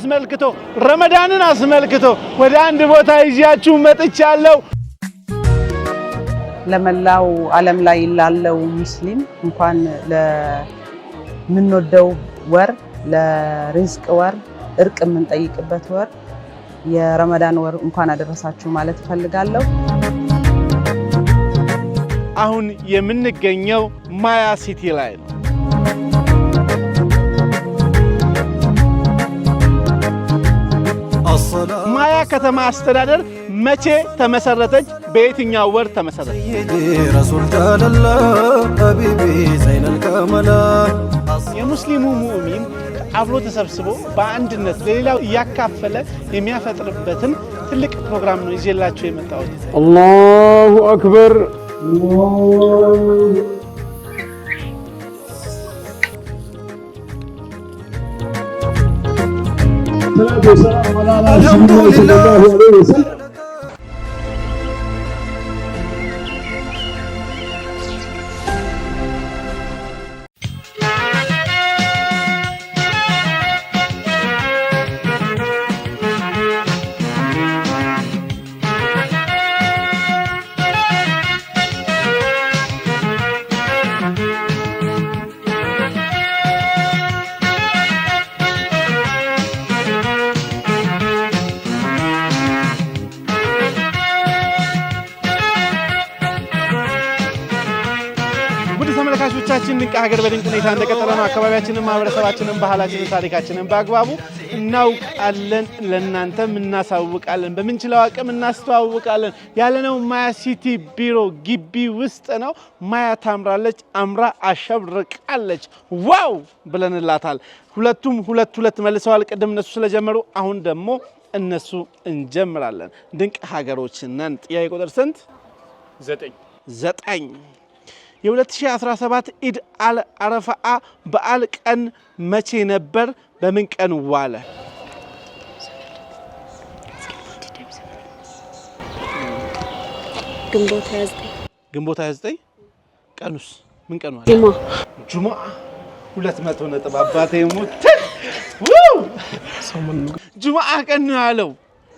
አስመልክቶ ረመዳንን አስመልክቶ ወደ አንድ ቦታ ይዣችሁ መጥቻለሁ። ለመላው ዓለም ላይ ላለው ሙስሊም እንኳን ለምንወደው ወር ለሪዝቅ ወር እርቅ የምንጠይቅበት ወር የረመዳን ወር እንኳን አደረሳችሁ ማለት ፈልጋለሁ። አሁን የምንገኘው ማያ ሲቲ ላይ ነው። ማያ ከተማ አስተዳደር መቼ ተመሰረተች? በየትኛው ወር ተመሰረተች? የሙስሊሙ ሙእሚን አብሮ ተሰብስቦ በአንድነት ለሌላው እያካፈለ የሚያፈጥርበትን ትልቅ ፕሮግራም ነው ይዤላችሁ የመጣሁት። አላሁ አክበር። ተመልካቾቻችን ድንቅ ሀገር በድንቅ ሁኔታ እንደቀጠለ ነው። አካባቢያችንን፣ ማህበረሰባችንን፣ ባህላችንን፣ ታሪካችንን በአግባቡ እናውቃለን፣ ለእናንተም እናሳውቃለን፣ በምንችለው አቅም እናስተዋውቃለን። ያለነው ማያ ሲቲ ቢሮ ግቢ ውስጥ ነው። ማያ ታምራለች፣ አምራ አሸብርቃለች። ዋው ብለንላታል። ሁለቱም ሁለት መልሰዋል። ቅድም እነሱ ስለጀመሩ አሁን ደግሞ እነሱ እንጀምራለን። ድንቅ ሀገሮች ነን። ጥያቄ ቁጥር ስንት? 9 የ2017 ኢድ አልአረፋአ በዓል ቀን መቼ ነበር? በምን ቀን ዋለ? ግንቦት 29 ቀኑስ ምን ቀን ዋለ? ጁሙአ 200 ነጥብ አባቴ ሞት ጁሙአ ቀን ነው ያለው።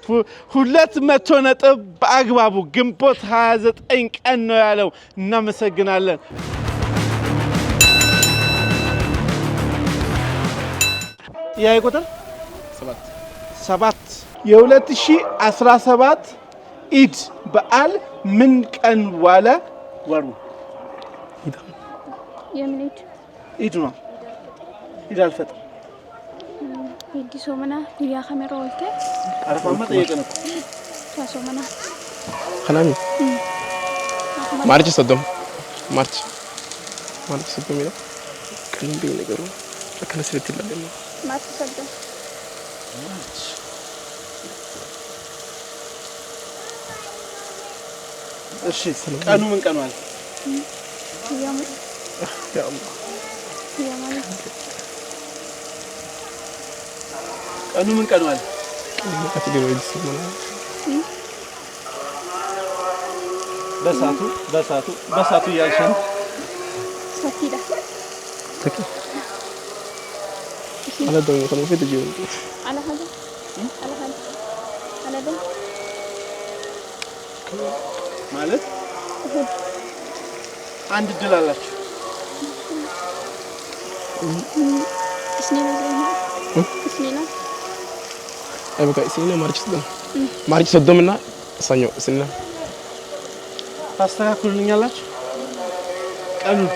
200 ነጥብ በአግባቡ ግንቦት 29 ቀን ነው ያለው። እናመሰግናለን። ጥያቄ ቁጥር 7 የ2017 ኢድ በዓል ምን ቀን ዋለ? ወሩ ኢድ ነው። ኢድ አልፈጥር Hindi somana kuya kamera olte. Arafama tayagan ako. Sa somana. Kalami. March sadom. March sadom ila. Kalim bi negaro. Akala sirtilla demo. March sadom. እሺ ቀኑ ምን ቀኑ አለ? ያ አላህ ቀኑ ምን ቀኑ አለ? በሳቱ ያልሽን ሰፊዳ ተከ አለ ደግሞ ከመፈ ተጂው አለ ሀደ ማለት አንድ ድል አላችሁ። እስኒና አይበቃ እስኒና ማርች ሰዶምና ሰኞ እስኒና ታስተካክሉልኛላችሁ ቀኑን?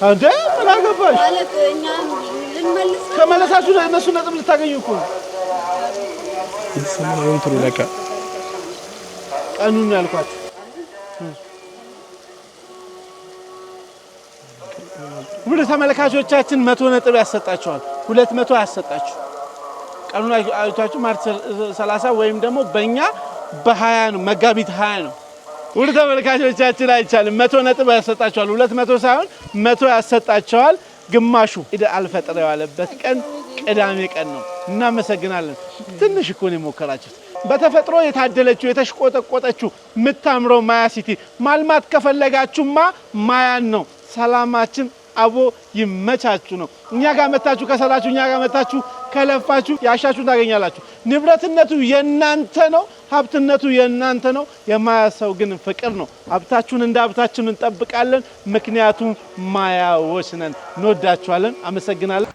አንተ ምን አገባሽ? ማለት እኛ ልንመልስ ከመለሳችሁ እነሱ ነጥብ ልታገኙ እኮ ነው። ይሰማው እንትሩ ለካ ቀኑን ያልኳችሁ ውድ ተመልካቾቻችን 100 ነጥብ ያሰጣችኋል፣ 200 ያሰጣችሁ። ቀኑን አይታችሁ ማርች 30 ወይም ደግሞ በእኛ በ20 ነው፣ መጋቢት 20 ነው። ውድ ተመልካቾቻችን አይቻልም። 100 ነጥብ ያሰጣችኋል፣ 200 ሳይሆን 100 ያሰጣችኋል። ግማሹ ኢድ አልፈጥር ያለበት ቀን ቅዳሜ ቀን ነው። እናመሰግናለን። ትንሽ እኮ ነው የሞከራችሁት። በተፈጥሮ የታደለችው የተሽቆጠቆጠችው የምታምረው ማያ ሲቲ ማልማት ከፈለጋችሁማ ማያን ነው። ሰላማችን አቦ ይመቻችሁ ነው። እኛ ጋር መታችሁ ከሰራችሁ እኛ ጋር መታችሁ ከለፋችሁ ያሻችሁን ታገኛላችሁ። ንብረትነቱ የናንተ ነው፣ ሀብትነቱ የናንተ ነው። የማያሰው ግን ፍቅር ነው። ሀብታችሁን እንደ ሀብታችን እንጠብቃለን። ምክንያቱም ማያዎች ነን። እንወዳችኋለን። አመሰግናለን።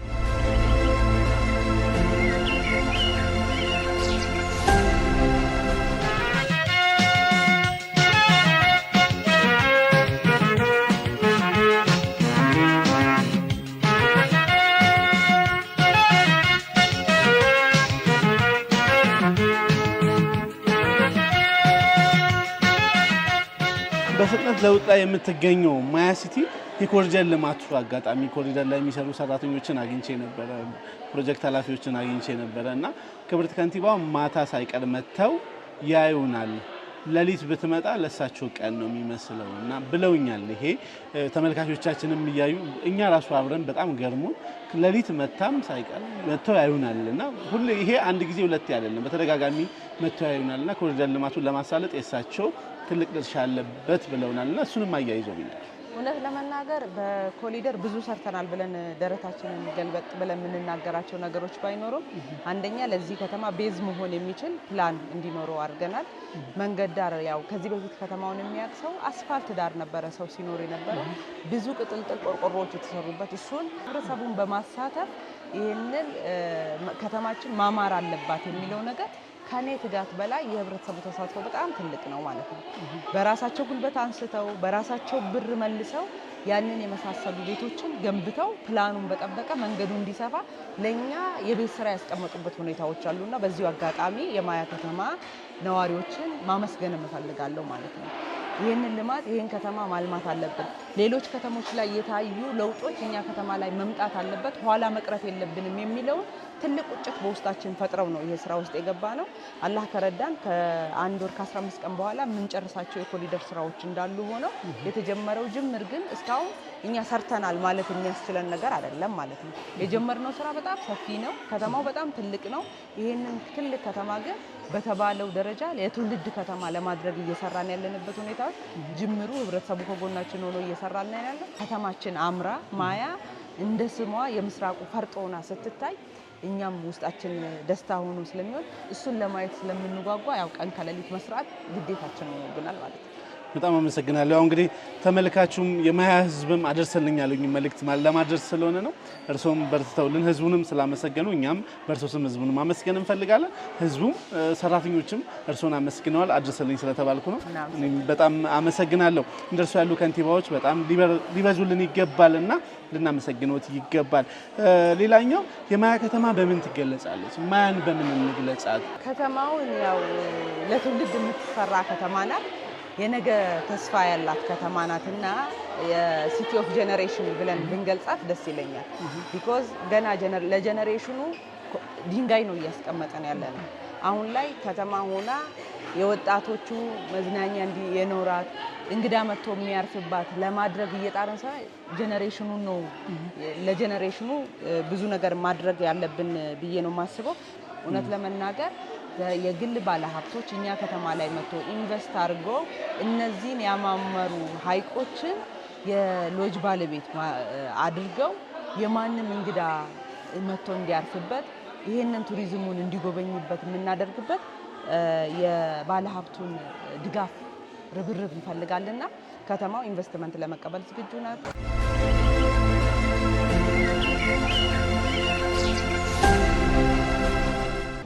በፍጥነት ለውጥ ላይ የምትገኘው ማያ ሲቲ የኮሪደር ልማቱ አጋጣሚ ኮሪደር ላይ የሚሰሩ ሰራተኞችን አግኝቼ ነበረ፣ ፕሮጀክት ኃላፊዎችን አግኝቼ ነበረ እና ክብርት ከንቲባው ማታ ሳይቀር መጥተው ያዩናል። ለሊት ብትመጣ ለሳቸው ቀን ነው የሚመስለው እና ብለውኛል። ይሄ ተመልካቾቻችንም እያዩ እኛ ራሱ አብረን በጣም ገርሞን ለሊት መታም ሳይቀር መጥተው ያዩናል እና ሁሌ ይሄ አንድ ጊዜ ሁለት አይደለም፣ በተደጋጋሚ መጥተው ያዩናልና ኮሪደር ልማቱን ለማሳለጥ የሳቸው ትልቅ ድርሻ አለበት ብለውናልና እሱንም አያይዘው ይላል። እውነት ለመናገር በኮሪደር ብዙ ሰርተናል ብለን ደረታችንን ገልበጥ ብለን የምንናገራቸው ነገሮች ባይኖሩም አንደኛ ለዚህ ከተማ ቤዝ መሆን የሚችል ፕላን እንዲኖረው አድርገናል። መንገድ ዳር ያው ከዚህ በፊት ከተማውን የሚያቅሰው አስፋልት ዳር ነበረ ሰው ሲኖር የነበረ ብዙ ቅጥልጥል ቆርቆሮዎች የተሰሩበት እሱን ህብረተሰቡን በማሳተፍ ይህንን ከተማችን ማማር አለባት የሚለው ነገር ከኔ ትጋት በላይ የህብረተሰቡ ተሳትፎ በጣም ትልቅ ነው ማለት ነው። በራሳቸው ጉልበት አንስተው በራሳቸው ብር መልሰው ያንን የመሳሰሉ ቤቶችን ገንብተው ፕላኑን በጠበቀ መንገዱ እንዲሰፋ ለኛ የቤት ስራ ያስቀመጡበት ሁኔታዎች አሉና በዚሁ አጋጣሚ የማያ ከተማ ነዋሪዎችን ማመስገን እፈልጋለሁ ማለት ነው። ይህንን ልማት ይህን ከተማ ማልማት አለብን። ሌሎች ከተሞች ላይ የታዩ ለውጦች እኛ ከተማ ላይ መምጣት አለበት፣ ኋላ መቅረት የለብንም የሚለውን ትልቅ ቁጭት በውስጣችን ፈጥረው ነው ይሄ ስራ ውስጥ የገባ ነው። አላህ ከረዳን ከአንድ ወር ከ15 ቀን በኋላ የምንጨርሳቸው የኮሪደር ስራዎች እንዳሉ ሆነው የተጀመረው ጅምር ግን እስካሁን እኛ ሰርተናል ማለት የሚያስችለን ነገር አይደለም ማለት ነው። የጀመርነው ስራ በጣም ሰፊ ነው። ከተማው በጣም ትልቅ ነው። ይህንን ትልቅ ከተማ ግን በተባለው ደረጃ የትውልድ ከተማ ለማድረግ እየሰራን ያለንበት ሁኔታዎች ጅምሩ ህብረተሰቡ ከጎናችን ሆኖ እየሰራን ያለው ከተማችን አምራ ማያ እንደ ስሟ የምስራቁ ፈርጥ ሆና ስትታይ እኛም ውስጣችን ደስታ ሆኖ ስለሚሆን እሱን ለማየት ስለምንጓጓ ያው ቀን ከሌሊት መስራት ግዴታችን ሆኖብናል ማለት ነው። በጣም አመሰግናለሁ። እንግዲህ ተመልካቹም የማያ ህዝብም አደረሰልኝ ያሉኝ መልእክት ለማድረስ ስለሆነ ነው። እርሶም በርትተውልን ህዝቡንም ስላመሰገኑ እኛም በእርሶ ስም ህዝቡንም ማመስገን እንፈልጋለን። ህዝቡም ሰራተኞችም እርሶን አመስግነዋል አደረሰልኝ ስለተባልኩ ነው። በጣም አመሰግናለሁ። እንደርሶ ያሉ ከንቲባዎች በጣም ሊበዙልን ይገባልና ልናመሰግኖት ይገባል። ሌላኛው የማያ ከተማ በምን ትገለጻለች? ማያን በምን እንግለጻት? ከተማውን ያው ለትውልድ የምትሰራ ከተማ ናት። የነገ ተስፋ ያላት ከተማ ናትና የሲቲ ኦፍ ጄኔሬሽን ብለን ብንገልጻት ደስ ይለኛል። ቢኮዝ ገና ለጄኔሬሽኑ ድንጋይ ነው እያስቀመጠን ያለ ነው። አሁን ላይ ከተማ ሆና የወጣቶቹ መዝናኛ የኖራት እንግዳ መጥቶ የሚያርፍባት ለማድረግ እየጣረን ሰው ጄኔሬሽኑ ነው። ለጄኔሬሽኑ ብዙ ነገር ማድረግ ያለብን ብዬ ነው የማስበው። እውነት ለመናገር የግል ባለሀብቶች እኛ ከተማ ላይ መጥቶ ኢንቨስት አድርጎ እነዚህን ያማመሩ ሀይቆችን የሎጅ ባለቤት አድርገው የማንም እንግዳ መጥቶ እንዲያርፍበት ይህንን ቱሪዝሙን እንዲጎበኝበት የምናደርግበት የባለሀብቱን ድጋፍ ርብርብ እንፈልጋልና ከተማው ኢንቨስትመንት ለመቀበል ዝግጁ ናት።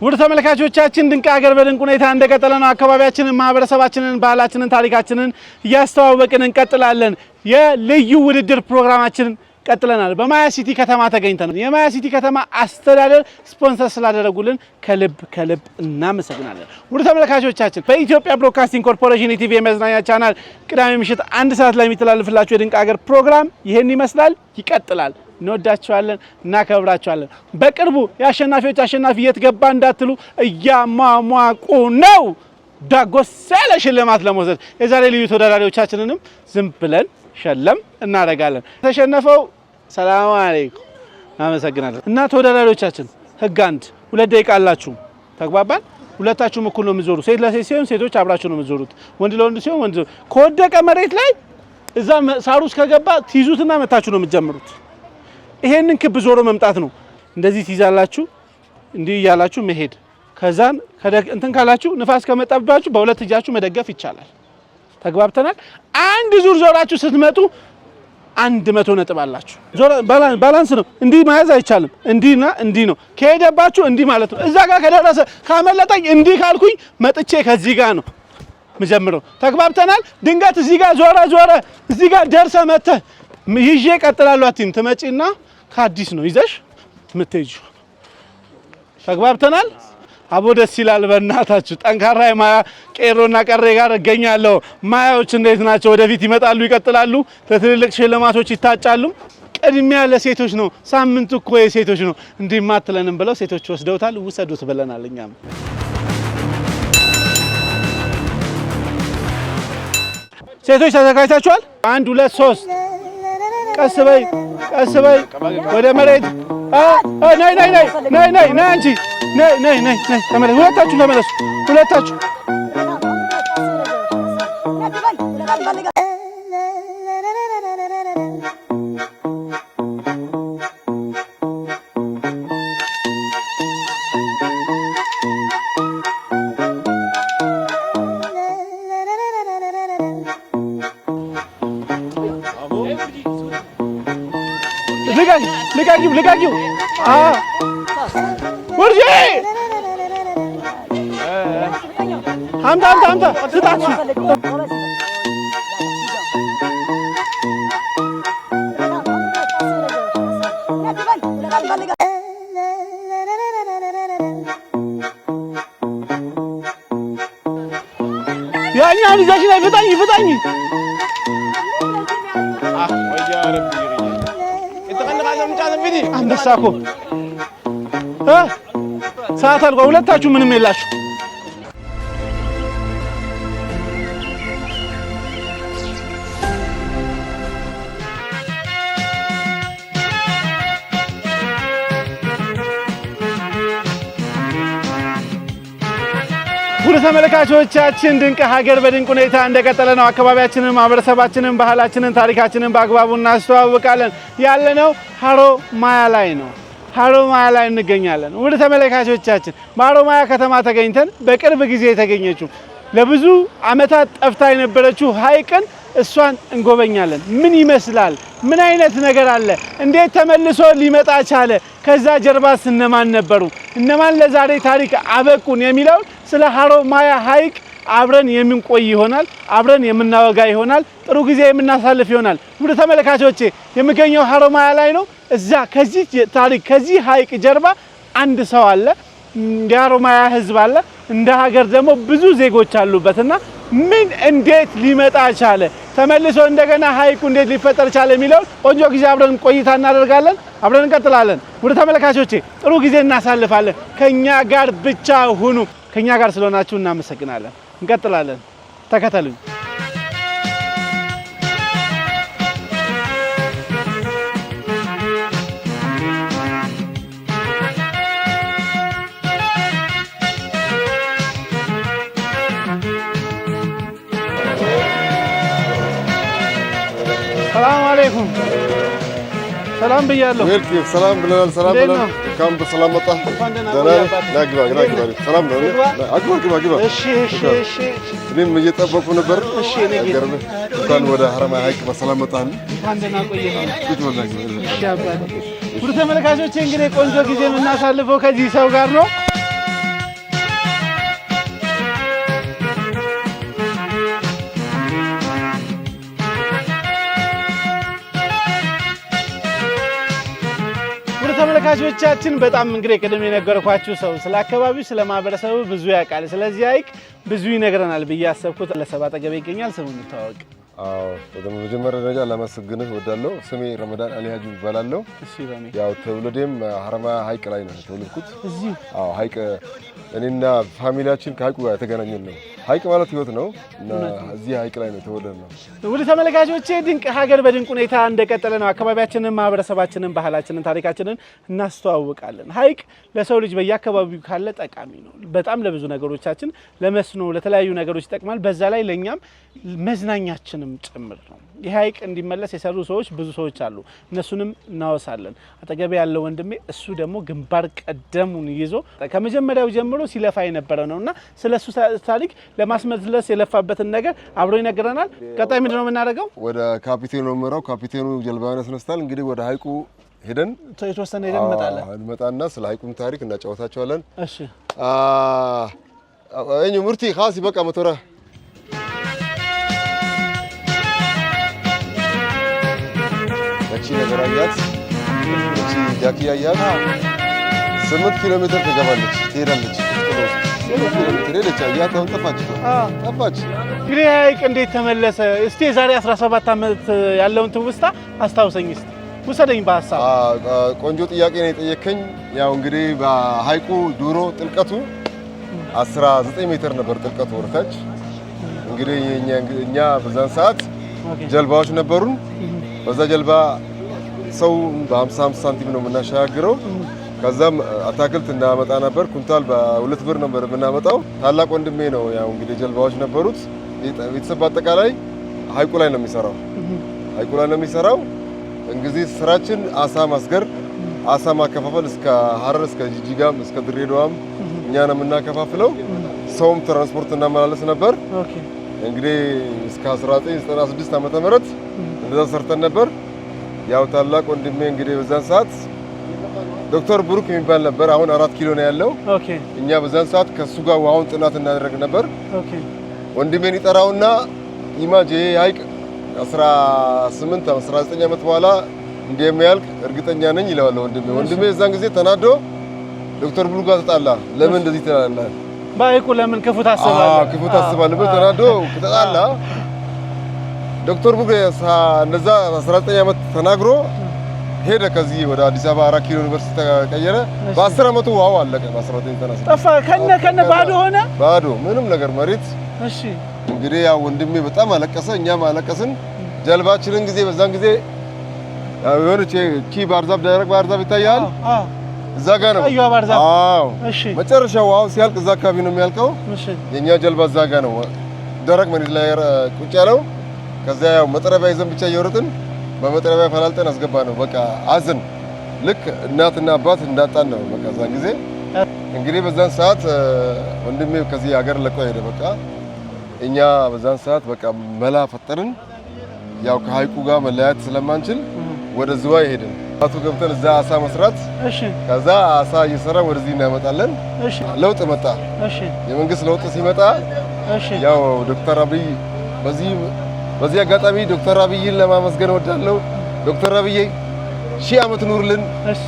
ውድ ተመልካቾቻችን ድንቅ ሀገር በድንቅ ሁኔታ እንደቀጠለ ነው። አካባቢያችንን፣ ማህበረሰባችንን፣ ባህላችንን፣ ታሪካችንን እያስተዋወቅን እንቀጥላለን። የልዩ ውድድር ፕሮግራማችንን ቀጥለናል። በማያ ሲቲ ከተማ ተገኝተናል። የማያ ሲቲ ከተማ አስተዳደር ስፖንሰር ስላደረጉልን ከልብ እናመሰግናለን። ውድ ተመልካቾቻችን በኢትዮጵያ ብሮድካስቲንግ ኮርፖሬሽን ኢቲቪ የመዝናኛ ቻናል ቅዳሜ ምሽት 1 ሰዓት ላይ የሚተላለፍላችሁ የድንቅ ሀገር ፕሮግራም ይሄን ይመስላል። ይቀጥላል። እንወዳችኋለን፣ እናከብራችኋለን። በቅርቡ የአሸናፊዎች አሸናፊ የት ገባ እንዳትሉ እያሟሟቁ ነው ዳጎስ ያለ ሽልማት ለመውሰድ። የዛሬ ልዩ ተወዳዳሪዎቻችንንም ዝም ብለን ሸለም እናደርጋለን። ተሸነፈው ሰላም አለይኩም እናመሰግናለን። እና ተወዳዳሪዎቻችን ህግ 1 2 ደቂቃ አላችሁ። ተግባባን? ሁለታችሁም እኩል ነው የምትዞሩ። ሴት ለሴት ሲሆን ሴቶች አብራችሁ ነው የምትዞሩት። ወንድ ለወንድ ሲሆን ወንድ። ከወደቀ መሬት ላይ እዛ ሳሩስ ከገባ ትይዙትና መታችሁ ነው የምትጀምሩት። ይሄንን ክብ ዞሮ መምጣት ነው። እንደዚህ ትይዛላችሁ፣ እንዲህ ያላችሁ መሄድ። ከዛን እንትን ካላችሁ ንፋስ ከመጣባችሁ በሁለት እጃችሁ መደገፍ ይቻላል። ተግባብተናል። አንድ ዙር ዞራችሁ ስትመጡ 100 ነጥብ አላችሁ። ባላንስ ነው። እንዲህ መያዝ አይቻልም። እንዲህና እንዲህ ነው። ከሄደባችሁ እንዲህ ማለት ነው። እዛ ጋር ከደረሰ ካመለጠኝ እንዲህ ካልኩኝ መጥቼ ከዚህ ጋር ነው መጀመሪያው። ተግባብተናል። ድንገት እዚህ ጋር ዞረ እዚህ ጋር ደርሰ መተህ ይዤ ቀጥላለሁ አትይም። ትመጪና ከአዲስ ነው ይዘሽ የምትሄጂው። ተግባብተናል። አቦ ደስ ይላል። በእናታችሁ ጠንካራ የማያ ቄሮና ቀሬ ጋር እገኛለሁ። ማያዎች እንዴት ናቸው? ወደፊት ይመጣሉ፣ ይቀጥላሉ፣ ለትልልቅ ሽልማቶች ይታጫሉ። ቅድሚያ ለሴቶች ነው። ሳምንቱ እኮ የሴቶች ነው። እንዲህ ማትለንም ብለው ሴቶች ወስደውታል። ውሰዱት ብለናል እኛም። ሴቶች ተዘጋጅታችኋል? 1 2 3 ቀስ በይ ወደ መሬት። ነይ አንቺ ነይ ተመለሱ። ሁለታችሁ ተመለሱ። ሁለታችሁ ልቃቂው ወርጄ አምጣ ስጣችሁ። ያኛውን ይዘሽ ነይ። ፍጠኝ አንበሳ እኮ ሰዓት አልቋል። ሁለታችሁ ምንም የላችሁ። ውድ ተመልካቾቻችን ድንቅ ሀገር በድንቅ ሁኔታ እንደቀጠለ ነው። አካባቢያችንን፣ ማህበረሰባችንን፣ ባህላችንን፣ ታሪካችንን በአግባቡ እናስተዋውቃለን። ያለነው ሀሮማያ ላይ ነው። ሀሮማያ ላይ እንገኛለን። ውድ ተመልካቾቻችን በሀሮማያ ከተማ ተገኝተን በቅርብ ጊዜ የተገኘችው ለብዙ ዓመታት ጠፍታ የነበረችው ሐይቅን እሷን እንጎበኛለን። ምን ይመስላል? ምን አይነት ነገር አለ? እንዴት ተመልሶ ሊመጣ ቻለ? ከዛ ጀርባስ እነማን ነበሩ? እነማን ለዛሬ ታሪክ አበቁን? የሚለውን ስለ ሀሮማያ ሐይቅ አብረን የምንቆይ ይሆናል። አብረን የምናወጋ ይሆናል። ጥሩ ጊዜ የምናሳልፍ ይሆናል። ውድ ተመልካቾቼ የምገኘው ሀሮማያ ላይ ነው። እዛ ከዚህ ታሪክ ከዚህ ሐይቅ ጀርባ አንድ ሰው አለ። እንደ ሀሮማያ ህዝብ አለ። እንደ ሀገር ደግሞ ብዙ ዜጎች አሉበትና ምን እንዴት ሊመጣ ቻለ? ተመልሶ እንደገና ሐይቁ እንዴት ሊፈጠር ቻለ? የሚለው ቆንጆ ጊዜ አብረን ቆይታ እናደርጋለን። አብረን እንቀጥላለን። ውድ ተመልካቾቼ ጥሩ ጊዜ እናሳልፋለን። ከኛ ጋር ብቻ ሁኑ። ከኛ ጋር ስለሆናችሁ እናመሰግናለን። እንቀጥላለን። ተከተሉኝ። ሰላም አለይኩም። ሰላም ብያለሁ። ወልኪ ሰላም ብለናል። ሰላም ብለናል። ካም በሰላም መጣ። ግባ። ሰላም ነው። ግባ። እሺ። እኔም እየጠበቁ ነበር። እሺ። እንኳን ወደ ሀሮማያ ሐይቅ በሰላም መጣህ። እንኳን ደህና ቆየህ። እሺ አባቴ። ውድ ተመልካቾቼ እንግዲህ ቆንጆ ጊዜ የምናሳልፈው ከዚህ ሰው ጋር ነው። ተመልካቾቻችን በጣም እንግዲህ ቅድም የነገርኳችሁ ሰው ስለ አካባቢው ስለ ማህበረሰቡ ብዙ ያውቃል። ስለዚህ ሐይቅ ብዙ ይነግረናል ብዬ አሰብኩት። ለሰባ አጠገቤ ይገኛል። ስሙን እንተዋወቅ። በመጀመሪያ ደረጃ ላመሰግንህ እወዳለሁ። ስሜ ረመዳን አሊ ሀጂ እባላለሁ። እሺ ረሜ። ያው ትውልዴም ሀሮማያ ሐይቅ ላይ ነው የተወለድኩት። እዚህ ሐይቅ እኔና ፋሚሊያችን ከሐይቁ ጋር የተገናኘን ነው። ሐይቅ ማለት ህይወት ነው እና እዚህ ሐይቅ ላይ ነው የተወለድነው። ውድ ተመልካቾቼ ድንቅ ሀገር በድንቅ ሁኔታ እንደቀጠለ ነው። አካባቢያችንን፣ ማህበረሰባችንን፣ ባህላችንን፣ ታሪካችንን እናስተዋውቃለን። ሐይቅ ለሰው ልጅ በየአካባቢው ካለ ጠቃሚ ነው። በጣም ለብዙ ነገሮቻችን ለመስኖ፣ ለተለያዩ ነገሮች ይጠቅማል። በዛ ላይ ለኛም መዝናኛችንም ጭምር ነው። ይህ ሐይቅ እንዲመለስ የሰሩ ሰዎች ብዙ ሰዎች አሉ። እነሱንም እናወሳለን። አጠገቤ ያለው ወንድሜ እሱ ደግሞ ግንባር ቀደሙን ይዞ ከመጀመሪያው ጀምሮ ሲለፋ የነበረ ነውና ስለሱ ታሪክ ለማስመለስ የለፋበትን ነገር አብሮ ይነግረናል። ቀጣይ ምንድነው የምናደርገው? ወደ ካፒቴኑ መራው። ካፒቴኑ ጀልባውን ያስነስታል። እንግዲህ ወደ ሐይቁ ሄደን የተወሰነ ሄደን እንመጣና ስለ ሐይቁም ታሪክ እናጫወታቸዋለን። እሺ እኙ ሙርቲ ኻሲ በቃ መቶራ እቺ ነገር አያት እቺ ጃኪያ አያት 8 ኪሎ ሜትር ትገባለች ትሄዳለች። 8 ኪሎ ሜትር ሄደች አያት። አሁን ጠፋች። እንግዲህ ሐይቅ እንዴት ተመለሰ? እስቲ የዛሬ 17 ዓመት ያለውን ትውስታ አስታውሰኝ እስቲ ውሰደኝ በሐሳብ። ቆንጆ ጥያቄ ነው የጠየከኝ። ያው እንግዲህ በሐይቁ ድሮ ጥልቀቱ 19 ሜትር ነበር ጥልቀቱ ወርታች። እንግዲህ እኛ በዛን ሰዓት ጀልባዎች ነበሩን። በዛ ጀልባ ሰው በ50 ሳንቲም ነው የምናሻግረው። ከዛም አታክልት እናመጣ ነበር። ኩንታል በ2 ብር ነበር የምናመጣው። ታላቅ ወንድሜ ነው ያው እንግዲህ ጀልባዎች ነበሩት። ቤተሰብ አጠቃላይ ሐይቁ ላይ ነው የሚሰራው። እንግዲህ ስራችን አሳ ማስገር፣ አሳ ማከፋፈል እስከ ሐረር እስከ ጂጂጋም እስከ ድሬዳዋም እኛ ነው የምናከፋፍለው። ሰውም ትራንስፖርት እናመላለስ ነበር። እንግዲህ እስከ 1996 ዓመተ ምህረት እንደዛ ሰርተን ነበር። ያው ታላቅ ወንድሜ እንግዲህ በዛን ሰዓት ዶክተር ብሩክ የሚባል ነበር። አሁን 4 ኪሎ ነው ያለው። እኛ በዛን ሰዓት ከሱ ጋር ውሃውን ጥናት እናደርግ ነበር። ወንድሜን ይጠራውና ኢማጅ ሐይቅ 19 ዓመት በኋላ እንደሚያልቅ እርግጠኛ ነኝ ይለዋል ወንድሜ። ወንድሜ በዛን ጊዜ ተናዶ ዶክተር ብሩክ ጋር ተጣላ። ለምን እንደዚህ ትላለህ? በሐይቁ ለምን ክፉ ታስባለህ? ክፉ ታስባለህ ብሎ ተናዶ ተጣላ። ዶክተር ብሩክ እንደዛ 19 ዓመት ተናግሮ ሄደ። ከዚህ ወደ አዲስ አበባ 4 ኪሎ ዩኒቨርሲቲ ተቀየረ። በ10 ዓመቱ ውሃው አለቀ። በ1996 ጠፋ። ከነ ባዶ ሆነ። ባዶ ምንም ነገር መሬት። እሺ እንግዲህ ያው ወንድሜ በጣም አለቀሰ፣ እኛም አለቀስን። ጀልባችንን ጊዜ በዛን ጊዜ የሆነች ባህር ዛፍ ደረቅ ባህር ዛፍ ይታያል። እዛ ጋር ነው። አዎ እሺ። መጨረሻው ውሃው ሲያልቅ እዛ አካባቢ ነው የሚያልቀው። እሺ። የኛ ጀልባ እዛ ጋር ነው ደረቅ መሬት ላይ ቁጭ ያለው። ከዛ ያው መጥረቢያ ይዘን ብቻ እየወረጥን በመጥረቢያ ፈላልጠን አስገባ ነው። በቃ አዝን ልክ እናትና አባት እንዳጣን ነው። በቃ እዛን ጊዜ እንግዲህ በዛን ሰዓት ወንድሜ ከዚህ ሀገር ለቆ ሄደ። በቃ እኛ በዛን ሰዓት በቃ መላ ፈጠርን። ያው ከሐይቁ ጋር መለያየት ስለማንችል ወደ ዝዋይ ሄድን። አቶ ገብተን እዛ አሳ መስራት። እሺ። ከዛ አሳ እየሰራን ወደዚህ እናመጣለን። እሺ። ለውጥ መጣ። እሺ። የመንግስት ለውጥ ሲመጣ እሺ፣ ያው ዶክተር አብይ በዚህ አጋጣሚ ዶክተር አብይን ለማመስገን እወዳለሁ። ዶክተር አብይ 1000 ዓመት ኑርልን። እሺ።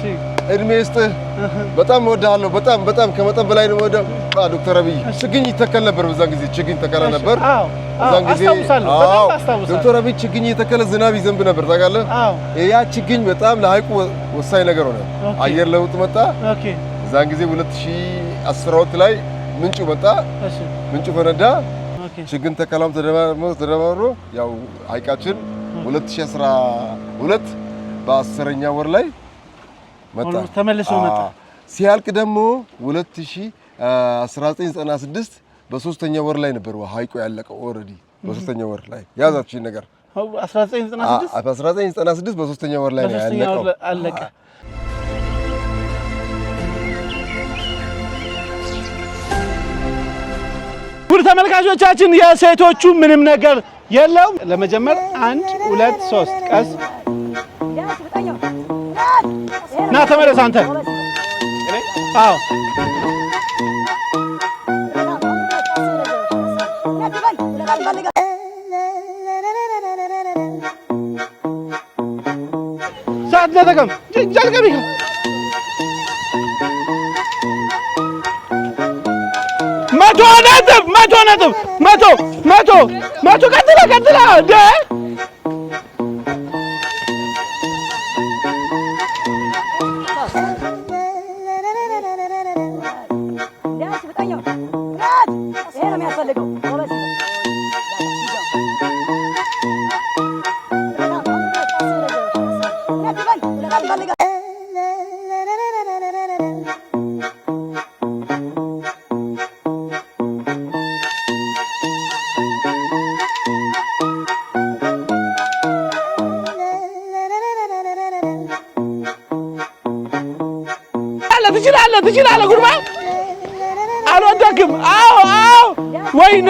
እድሜ ይስጥህ። በጣም እወድሃለሁ። በጣም ከመጠን በላይ ነው የምወደው ዶክተር አብይ። ችግኝ ይተከል ነበር በዛን ጊዜ ችግኝ ተከላ ነበር። በዛን ጊዜ ዶክተር አብይ ችግኝ የተከለ ዝናብ ይዘንብ ነበር ታውቃለህ። ያ ችግኝ በጣም ለሐይቁ ወሳኝ ነገር ሆነ። አየር ለውጥ መጣ። በዛን ጊዜ 2012 ላይ ምንጩ መጣ። ምንጩ ፈነዳ። ችግኝ ተከላም ተደማምሮ ያው ሐይቃችን 2012 በ10ኛ ወር ላይ መጣ ተመልሶ መጣ። ሲያልቅ ደግሞ 1996 በ3ኛ ወር ላይ ነበር ሐይቁ ያለቀው። ኦሬዲ በ3ኛ ወር ላይ ያዛችሁ ነገር 1996 በ3ኛ ወር ላይ ነው ያለቀው። አለቀ። ውድ ተመልካቾቻችን የሴቶቹ ምንም ነገር የለውም። ለመጀመር 1 2 3 ቀስ ና ተመለስ አንተ። አዎ ሰዓት ተጠቀም። ጀልቀም ይሄ መቶ ቀጥላ ደ ትችላለህ ጉርባ አልወደክም አዎ ወይኔ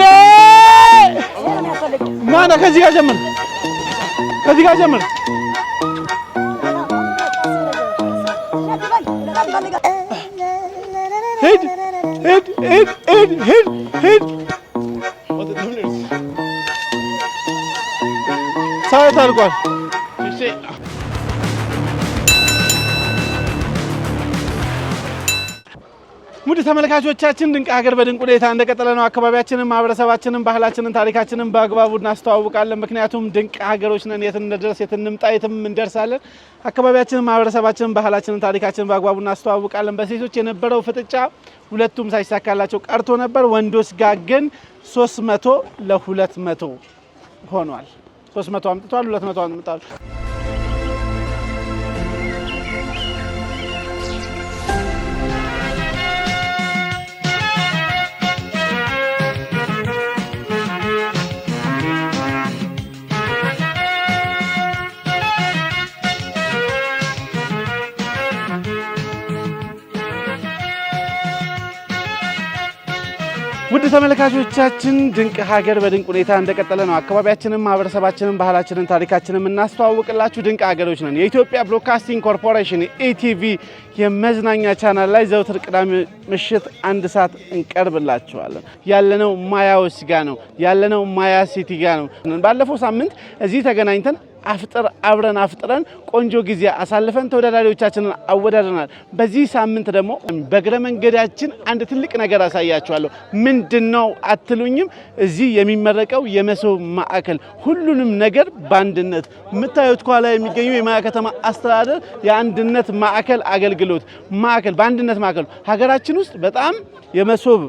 ማና ከዚህ ጋር ጀምር ሂድ ሰዓት አልቋል ሙድ ተመልካቾቻችን ድንቅ ሀገር በድንቅ ሁኔታ እንደቀጠለ ነው። አካባቢያችንን፣ ማህበረሰባችንን፣ ባህላችንን፣ ታሪካችንን በአግባቡ እናስተዋውቃለን። ምክንያቱም ድንቅ ሀገሮች ነን። የት እንደደረስ የት እንምጣ የትም እንደርሳለን። አካባቢያችንን፣ ማህበረሰባችንን፣ ባህላችንን፣ ታሪካችንን በአግባቡ እናስተዋውቃለን። በሴቶች የነበረው ፍጥጫ ሁለቱም ሳይሳካላቸው ቀርቶ ነበር። ወንዶች ጋር ግን 300 ለ200 ሆኗል። 300 አምጥቷል፣ 200 አምጥቷል። ውድ ተመልካቾቻችን ድንቅ ሀገር በድንቅ ሁኔታ እንደቀጠለ ነው። አካባቢያችንን፣ ማህበረሰባችንን፣ ባህላችንን፣ ታሪካችንን እናስተዋውቅላችሁ ድንቅ ሀገሮች ነን። የኢትዮጵያ ብሮድካስቲንግ ኮርፖሬሽን ኢቲቪ የመዝናኛ ቻናል ላይ ዘውትር ቅዳሜ ምሽት 1 ሰዓት እንቀርብላችኋለን። ያለነው ማያ ወስ ጋ ነው። ያለነው ማያ ሲቲ ጋ ነው። ባለፈው ሳምንት እዚህ ተገናኝተን አብረን አፍጥረን ቆንጆ ጊዜ አሳልፈን ተወዳዳሪዎቻችንን አወዳድረናል። በዚህ ሳምንት ደግሞ በእግረ መንገዳችን አንድ ትልቅ ነገር አሳያችኋለሁ። ምንድነው አትሉኝም? እዚህ የሚመረቀው የመሶብ ማዕከል ሁሉንም ነገር በአንድነት የምታዩት ከኋላ የሚገኘው የማያ ከተማ አስተዳደር የአንድነት ማዕከል አገልግሎት ማዕከል በአንድነት ማዕከል ሀገራችን ውስጥ በጣም የመሶብ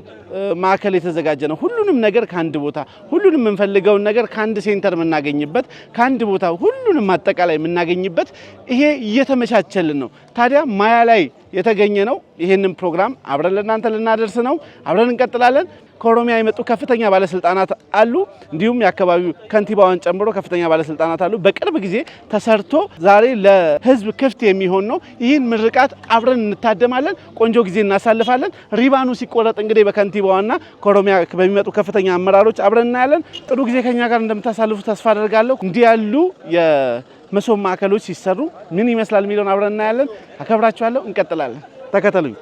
ማዕከል የተዘጋጀ ነው። ሁሉንም ነገር ካንድ ቦታ ሁሉንም የምንፈልገውን ነገር ካንድ ሴንተር የምናገኝበት ካንድ ቦታ ሁሉንም አጠቃላይ የምናገኝበት ይሄ እየተመቻቸልን ነው። ታዲያ ማያ ላይ የተገኘ ነው። ይሄንን ፕሮግራም አብረን ለእናንተ ልናደርስ ነው። አብረን እንቀጥላለን። ከኦሮሚያ የመጡ ከፍተኛ ባለስልጣናት አሉ። እንዲሁም የአካባቢው ከንቲባዋን ጨምሮ ከፍተኛ ባለስልጣናት አሉ። በቅርብ ጊዜ ተሰርቶ ዛሬ ለህዝብ ክፍት የሚሆን ነው። ይህን ምርቃት አብረን እንታደማለን። ቆንጆ ጊዜ እናሳልፋለን። ሪባኑ ሲቆረጥ እንግዲህ በከንቲባዋና ከኦሮሚያ በሚመጡ ከፍተኛ አመራሮች አብረን እናያለን። ጥሩ ጊዜ ከኛ ጋር እንደምታሳልፉ ተስፋ አደርጋለሁ። እንዲህ ያሉ የመሶብ ማዕከሎች ሲሰሩ ምን ይመስላል የሚለውን አብረን እናያለን። አከብራችኋለሁ። እንቀጥላለን። ተከተሉኝ።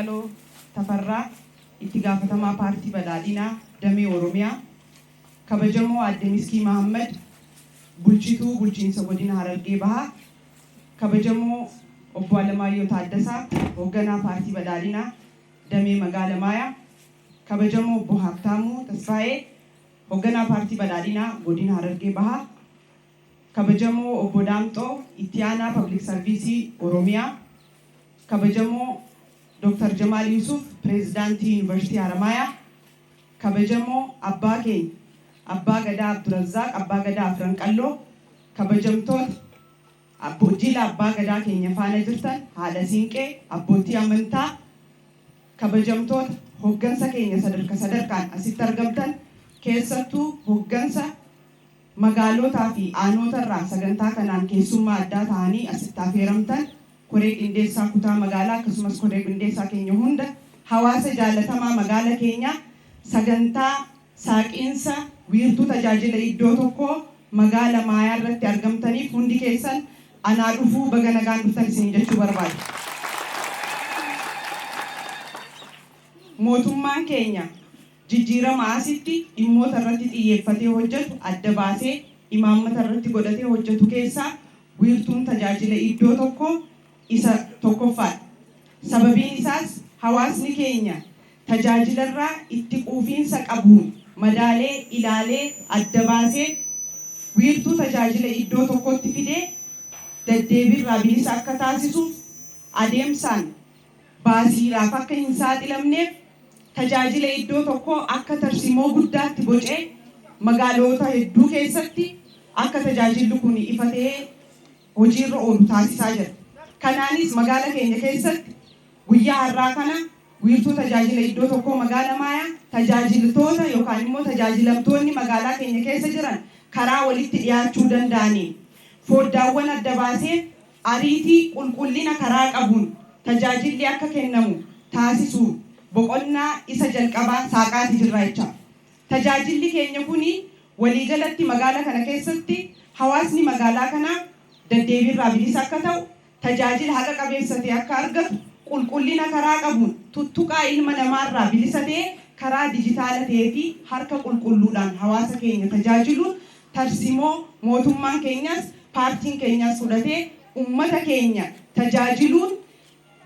Baqqaloo Tafarraa itti gaafatamaa paartii badhaadhinaa damee Oromiyaa, kabajamoo Aadde Miskii Mahammad bulchituu bulchiinsa godina Harargee Bahaa, kabajamoo obbo Alamaayyoo Taaddasaa hoogganaa paartii badhaadhinaa damee Magaala Maayaa, kabajamoo obbo Habtaamuu Tasfaayee hoogganaa paartii badhaadhinaa godina Harargee Bahaa, kabajamoo obbo Daamxoo itti aanaa Public Service Oromiyaa, kabajamoo Dr. Jamal Yusuf Pireezidaantii Yuunivarsiitii Haramayaa, kabajamoo abbaa keenya Abbaa Gadaa Abdurazaaq Abbaa Gadaa Afranqalloo, kabajamtoota abbootii Abbaa Gadaa keenya faana jirtan haadha siinqee abbootii amantaa, kabajamtoota hoggansa keenya sadarkaan asitti argamtan, keessattuu hoggansa magaalotaa fi aanotarraa sagantaa kanaan keessummaa addaa ta'anii asitti affeeramtan, koree qindeessaa kutaa magaalaa akkasumas koree qindeessaa keenya hunda, hawaasa jaalatamaa magaala keenya sagantaa saaqiinsa wiirtuu tajaajila iddoo tokkoo magaala Maayaa irratti argamtaniif hundi keessan anaa dhufuu baga nagaan dhuftan isin jechuu barbaada. Mootummaan keenya jijjiirama asitti dhimmoota irratti xiyyeeffatee hojjetu adda baasee imaammata irratti godhatee hojjetu keessaa wiirtuun tajaajila iddoo tokkoo isa tokkoffaadha. Sababiin isaas hawaasni keenya tajaajila irraa itti quufiinsa qabuun madaalee ilaalee adda baasee wiirtuu tajaajila iddoo tokkotti fidee deddeebiirraa bilisa akka taasisuuf adeemsaan baasiidhaaf akka hin saaxilamneef tajaajila iddoo tokkoo akka tarsimoo guddaatti bocee magaalota hedduu keessatti akka tajaajilli kun ifatee hojiirra oolu taasisaa jira. Kanaanis magaala keenya keessatti guyyaa har'aa kana wiirtuu tajaajila iddoo tokkoo magaala Maayaa tajaajiltoota yookaan immoo tajaajilamtoonni magaalaa keenya keessa jiran karaa walitti dhiyaachuu danda'aniin foddaawwan adda baasee ariitii qulqullina karaa qabuun tajaajilli akka kennamu taasisuu boqonnaa isa jalqabaa saaqaati jirra jecha. Tajaajilli keenya kuni waliigalatti magaala kana keessatti hawaasni magaalaa kanaa deddeebiirraa bilisa akka ta'u, tajaajila haqa qabeessa ta'e akka argatu, qulqullina karaa qabuun tuttuqaa ilma namaarraa bilisa ta'e karaa dijitaala ta'ee fi harka qulqulluudhaan hawaasa keenya tajaajiluun tarsimoo mootummaan keenyas paartiin keenyas fudhatee ummata keenya tajaajiluun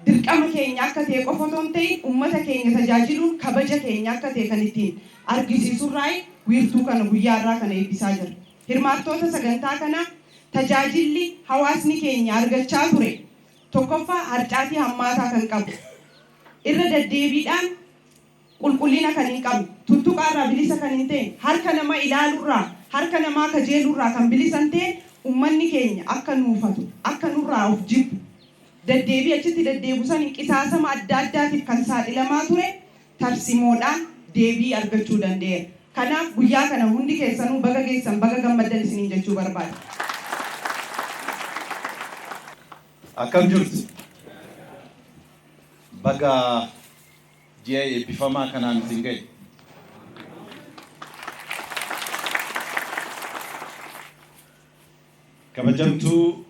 dirqama keenya akka ta'e qofa otoo hin ta'in ummata keenya tajaajiluun kabaja keenya akka ta'e kan ittiin argisiisurraa wiirtuu kana guyyaa irraa kana eebbisaa jira. Hirmaattoota sagantaa kanaa tajaajilli hawaasni keenya argachaa ture tokkoffaa harcaatii hammaataa kan qabu, irra deddeebiidhaan qulqullina kan hin qabu, tuttuqaarraa bilisa kan hin ta'e, harka namaa ilaaluurraa, harka namaa kajeelurraa kan bilisan ta'e ummanni keenya akka nuufatu, akka nurraa of jibbu, deddeebii achitti deddeebusan qisaasama adda addaatiif kan saaxilamaa ture tarsimoodhaan deebii argachuu danda'eera. Kanaaf guyyaa kana hundi keessanuu baga geessan baga gammaddan isiniin jechuu barbaada. Akkam jirtu baga ji'a eebbifamaa kanaan isin ga'e. Kabajamtuu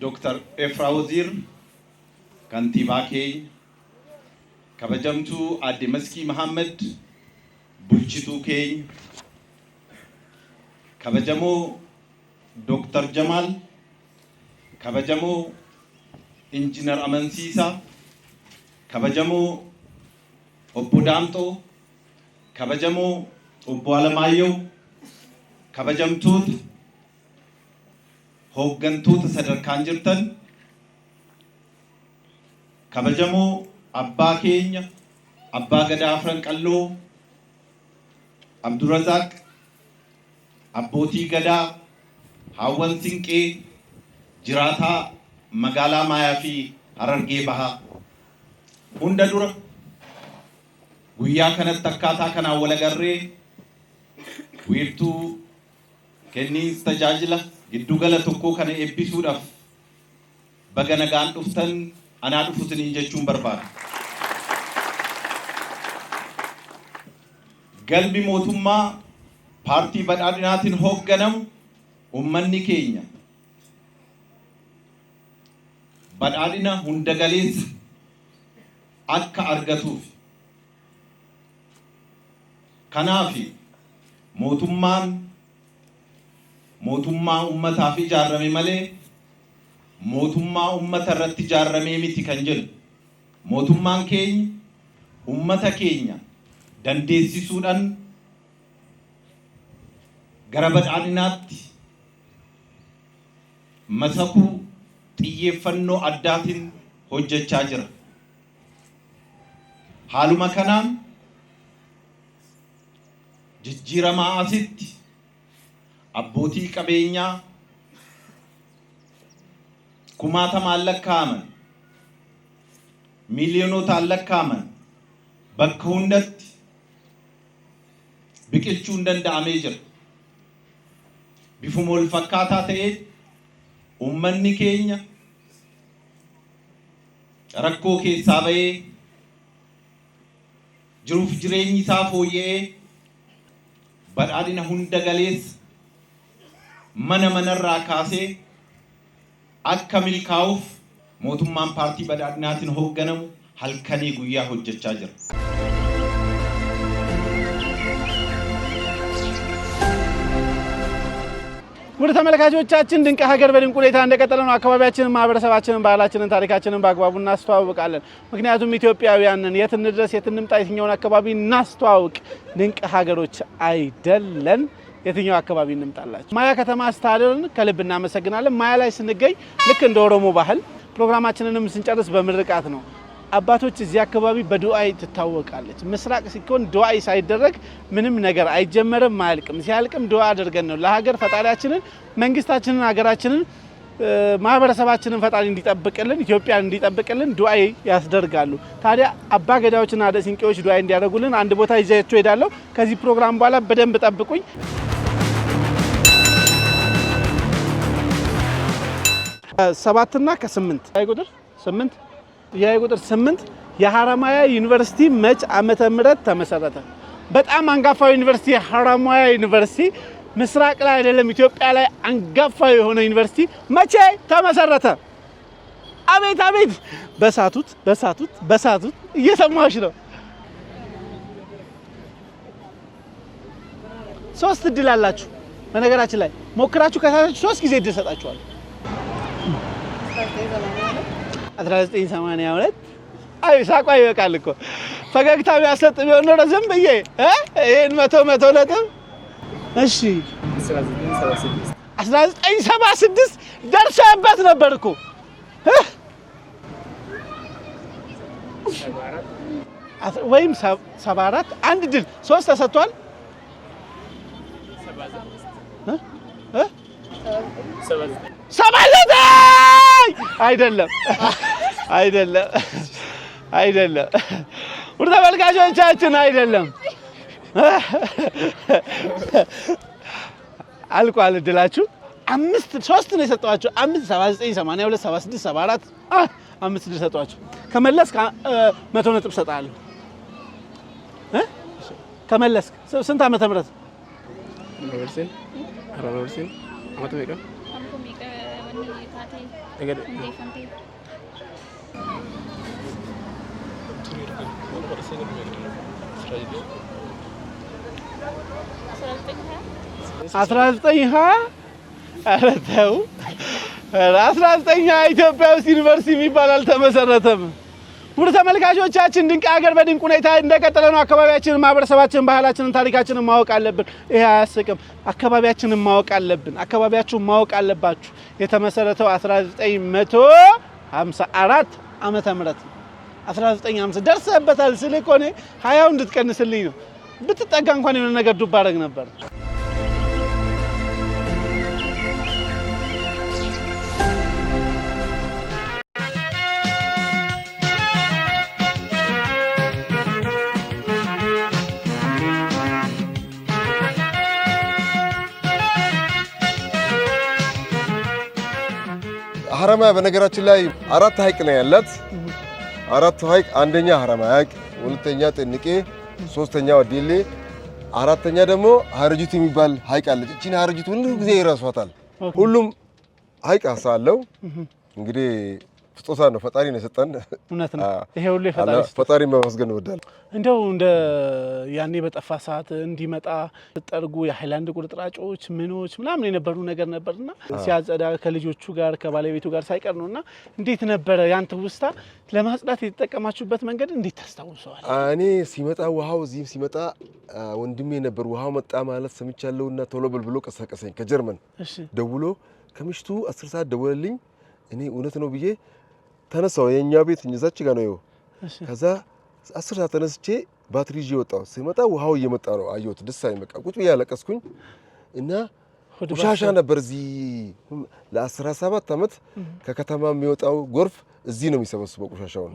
Dr. Efraa Waziir kantiibaa keenya, kabajamtuu Aadde Miskii Mahammad bulchituu keenya, kabajamoo Dr. Jamal, kabajamoo Injiinar Amansiisaa, kabajamoo obbo Daamxoo, kabajamoo obbo Alamaayyoo, kabajamtoota hooggantoota sadarkaan jirtan, kabajamoo abbaa keenya Abbaa Gadaa Afranqalloo, Abdurazaaq, abbootii gadaa, haawwan siinqee, jiraataa magaalaa Maayaa fi Harargee Bahaa hunda dura guyyaa kanatti akkaataa kanaan wal agarree wiirtuu kenniinsa tajaajila giddugala tokkoo kana eebbisuudhaaf baga nagaan dhuftan anaa dhufutanii jechuun barbaada. Galmi mootummaa paartii badhaadhinaatiin hoogganamu ummanni keenya badhaadhina hunda galeessa akka argatuuf kanaafi mootummaa ummataaf ijaarame malee mootummaa ummata irratti ijaarame miti kan jedhu mootummaan keenya ummata keenya dandeessisuudhaan gara badhaadhinaatti masakuu xiyyeeffannoo addaatiin hojjechaa jira. Haaluma kanaan jijjiiramaa asitti abbootii qabeenyaa kumaatamaan lakkaa'aman miiliyoonootaan lakkaa'aman bakka hundatti biqilchuun danda'amee jira. Bifuma wal fakkaataa ta'ee ummanni keenya rakkoo keessaa bahee jiruuf jireenyi isaa fooyya'ee badhaadhina hunda galeessa mana manarraa kaasee akka milkaa'uuf mootummaan paartii badhaadhinaatiin hoogganamu halkanii guyyaa hojjechaa jira. ወደ ተመልካቾቻችን ድንቅ ሀገር በድንቅ ሁኔታ እንደቀጠለ ነው። አካባቢያችንን፣ ማህበረሰባችንን፣ ባህላችንን፣ ታሪካችንን በአግባቡ እናስተዋውቃለን። ምክንያቱም ኢትዮጵያውያንን የት እንድረስ የት እንምጣ የትኛውን አካባቢ እናስተዋውቅ ድንቅ ሀገሮች አይደለን? የትኛው አካባቢ እንምጣላችሁ? ማያ ከተማ አስተዳደርን ከልብ እናመሰግናለን። ማያ ላይ ስንገኝ ልክ እንደ ኦሮሞ ባህል ፕሮግራማችንንም ስንጨርስ በምርቃት ነው። አባቶች እዚህ አካባቢ በዱዓይ ትታወቃለች። ምስራቅ ሲኮን ዱዓይ ሳይደረግ ምንም ነገር አይጀመርም አያልቅም። ሲያልቅም ዱዓ አድርገን ነው ለሀገር ፈጣሪያችንን፣ መንግስታችንን፣ ሀገራችንን፣ ማህበረሰባችንን ፈጣሪ እንዲጠብቅልን፣ ኢትዮጵያን እንዲጠብቅልን ዱዓይ ያስደርጋሉ። ታዲያ አባ ገዳዎችና አደ ሲንቄዎች ዱዓይ እንዲያደርጉልን አንድ ቦታ ይዣችሁ ሄዳለሁ። ከዚህ ፕሮግራም በኋላ በደንብ ጠብቁኝ። 7 እና ከ8 ቁጥር 8 የቁጥር 8 የሐረማያ ዩኒቨርሲቲ መች ዓመተ ምህረት ተመሰረተ? በጣም አንጋፋው ዩኒቨርሲቲ ሐረማያ ዩኒቨርሲቲ ምስራቅ ላይ አይደለም ኢትዮጵያ ላይ አንጋፋው የሆነ ዩኒቨርሲቲ መቼ ተመሰረተ? አቤት አቤት! በሳቱት እየሰማሽ ነው። 3 እድል አላችሁ። በነገራችን ላይ ሞክራችሁ ከሳታችሁ 3 ጊዜ እድል ሰጣችኋለሁ። 1982 አይ ሳቋ ይበቃል እኮ ፈገግታ ቢያሰጥ ቢሆን ኖሮ ዝም ብዬ ይሄን መቶ ነጥብ። እሺ 1976 ደርሰህበት ነበር እኮ ወይም 74 አንድ ድል 3 ተሰጥቷል። 79 አይደለም። ውድ ተመልካቾቻችን አይደለም። አልቋል እድላችሁ። 3 ነው የሰጠኋችሁ። 5 79 82 76 74 5 ድል ሰጠኋችሁ። ከመለስክ 100 ነጥብ ሰጣለሁ። ከመለስክ ስንት ዓመተ ምህረት? ኧረ ተው 1920 ኢትዮጵያ ውስጥ ዩኒቨርሲቲ የሚባል አልተመሰረተም። ውድ ተመልካቾቻችን ድንቅ ሀገር በድንቅ ሁኔታ እንደቀጠለ ነው። አካባቢያችንን፣ ማህበረሰባችንን፣ ባህላችንን፣ ታሪካችንን ማወቅ አለብን። ይሄ አያስቅም። አካባቢያችንን ማወቅ አለብን። አካባቢያችሁን ማወቅ አለባችሁ። የተመሰረተው 1954 ዓመተ ምህረት 1950 ደርሰህበታል ስልህ እኮ እኔ 20 እንድትቀንስልኝ ነው። ብትጠጋ እንኳን የሆነ ነገር ዱብ አደረግ ነበር። ሐረማያ በነገራችን ላይ 4 ሐይቅ ነው ያላት። 4 ሐይቅ፣ አንደኛ ሐረማያ ሐይቅ፣ ሁለተኛ ጥንቄ፣ ሶስተኛ ወዲሌ፣ አራተኛ ደግሞ ሀረጂቱ የሚባል ሐይቅ አለች። እቺን ሀረጂቱ ሁሉ ጊዜ ይረሷታል። ሁሉም ሐይቅ አሳለው እንግዲህ ስጦታ ነው ፈጣሪ ነው የሰጠን እውነት ነው ይሄ ሁሉ ፈጣሪ መመስገን እወዳለሁ እንደው እንደ ያኔ በጠፋ ሰዓት እንዲመጣ ጠርጉ የሃይላንድ ቁርጥራጮች ምኖች ምናምን የነበሩ ነገር ነበርና ሲያጸዳ ከልጆቹ ጋር ከባለቤቱ ጋር ሳይቀር ነውና እንዴት ነበር ያንተ ውስታ ለማጽዳት የተጠቀማችሁበት መንገድ እንዴት ታስታውሰዋል እኔ ሲመጣ ውሃው እዚህም ሲመጣ ወንድሜ ነበር ውሃው መጣ ማለት ሰምቻለሁና ቶሎ ብሎ ቀሰቀሰኝ ከጀርመን ደውሎ ከምሽቱ 10 ሰዓት ደወለልኝ እኔ እውነት ነው ብዬ ተነሳው የኛ ቤት እዛች ጋር ነው ከዛ 10 ሰዓት ተነስቼ ባትሪ ይዤ ወጣሁ ሲመጣ ውሃው እየመጣ ነው አየሁት ደስ አይል በቃ ቁጭ ብዬ አለቀስኩኝ እና ቆሻሻ ነበር እዚህ ለ17 አመት ከከተማ የሚወጣው ጎርፍ እዚህ ነው የሚሰበስበው ቆሻሻውን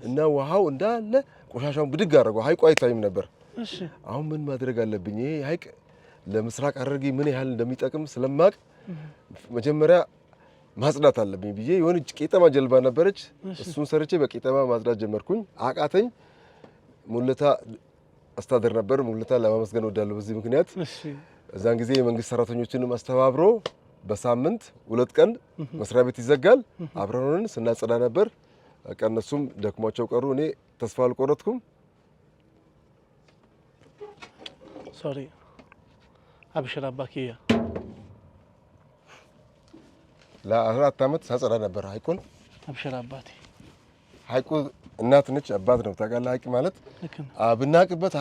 እና ውሃው እንዳለ ቆሻሻውን ብድግ አደረገው ሀይቁ አይታይም ነበር አሁን ምን ማድረግ አለብኝ ይሄ ሀይቅ ለምስራቅ ሐረርጌ ምን ያህል እንደሚጠቅም ስለማቅ መጀመሪያ ማጽዳት አለብኝ ብዬ የሆነች ቄጠማ ጀልባ ነበረች እሱን ሰርቼ በቄጠማ ማጽዳት ጀመርኩኝ አቃተኝ ሙለታ አስተዳደር ነበር ሙለታ ለማመስገን ወዳለው በዚህ ምክንያት እዛን ጊዜ የመንግስት ሰራተኞችንም አስተባብሮ በሳምንት 2 ቀን መስሪያ ቤት ይዘጋል አብረን ስናጸዳ ነበር በቃ እነሱም ደክሟቸው ቀሩ እኔ ተስፋ አልቆረጥኩም ሶሪ አብሽር አባኪያ ለ4 አመት ሳጸዳ ነበር ሀይቁን አብሽር አባቴ ሀይቁ እናት ነች አባት ነው ታውቃለህ ሀይቅ ማለት ብናቅበት